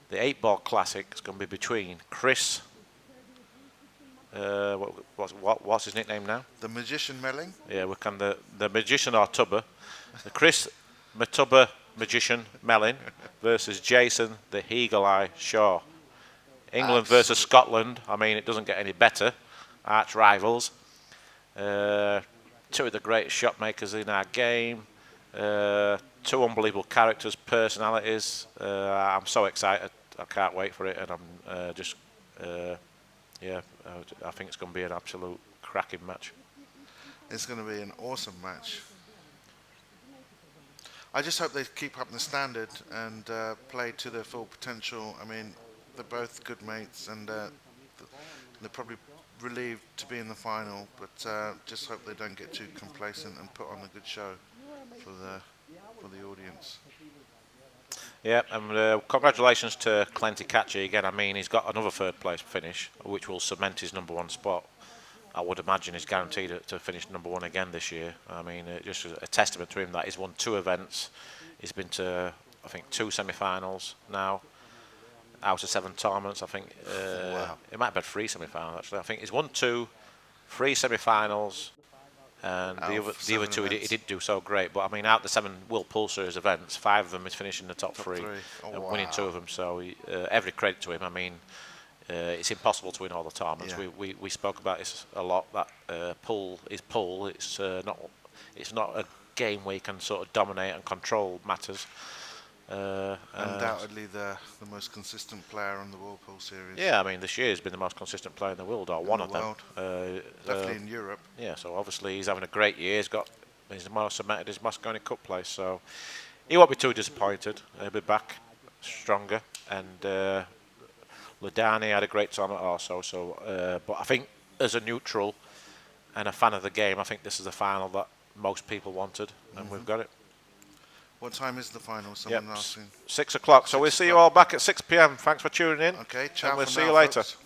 The 8-ball classic is going to be between Chris. What's his nickname now? The Magician Melling. Yeah, we can the Magician or Tubber. The Chris Matubber Magician Mellin versus Jayson the Eagle Eye Shaw. England versus Scotland. I mean, it doesn't get any better. Arch rivals. Two of the greatest shot makers in our game. Two unbelievable characters, personalities. I'm so excited. I can't wait for it, and I'm just yeah, I think it's going to be an absolute cracking match. It's going to be an awesome match. I just hope they keep up the standard and play to their full potential. I mean, they're both good mates, and they're probably relieved to be in the final, but just hope they don't get too complacent and put on a good show for the audience. Yeah, and congratulations to Kaci again. I mean, he's got another third place finish, which will cement his #1 spot. I would imagine he's guaranteed to finish #1 again this year. I mean, just a testament to him that he's won 2 events. He's been to, I think, 2 semi-finals now, out of 7 tournaments. I think Wow. it might have been 3 semi-finals actually. I think he's won 2, 3 semi-finals, and the other 2 he didn't do so great. But I mean, out the 7 World Pool Series events, 5 of them he's finished in the top 3 and winning 2 of them. So every credit to him. I mean, it's impossible to win all the tournaments. Yeah. We spoke about this a lot. That pull is pull. It's not a game where you can sort of dominate and control matters. Undoubtedly the most consistent player on the Whirlpool series. Yeah, I mean, this year he's been the most consistent player in the world, or one of them. Definitely in Europe. Yeah, so obviously he's having a great year. He's most cemented his Mosconi Cup place, so he won't be too disappointed. He'll be back stronger. And Ladani had a great tournament also. So, but I think as a neutral and a fan of the game, I think this is the final that most people wanted, and we've got it. What time is the final? Someone asking. 6 o'clock. So we'll see you all back at 6 p.m. Thanks for tuning in. Okay, ciao. And we'll for see now, you later. folks.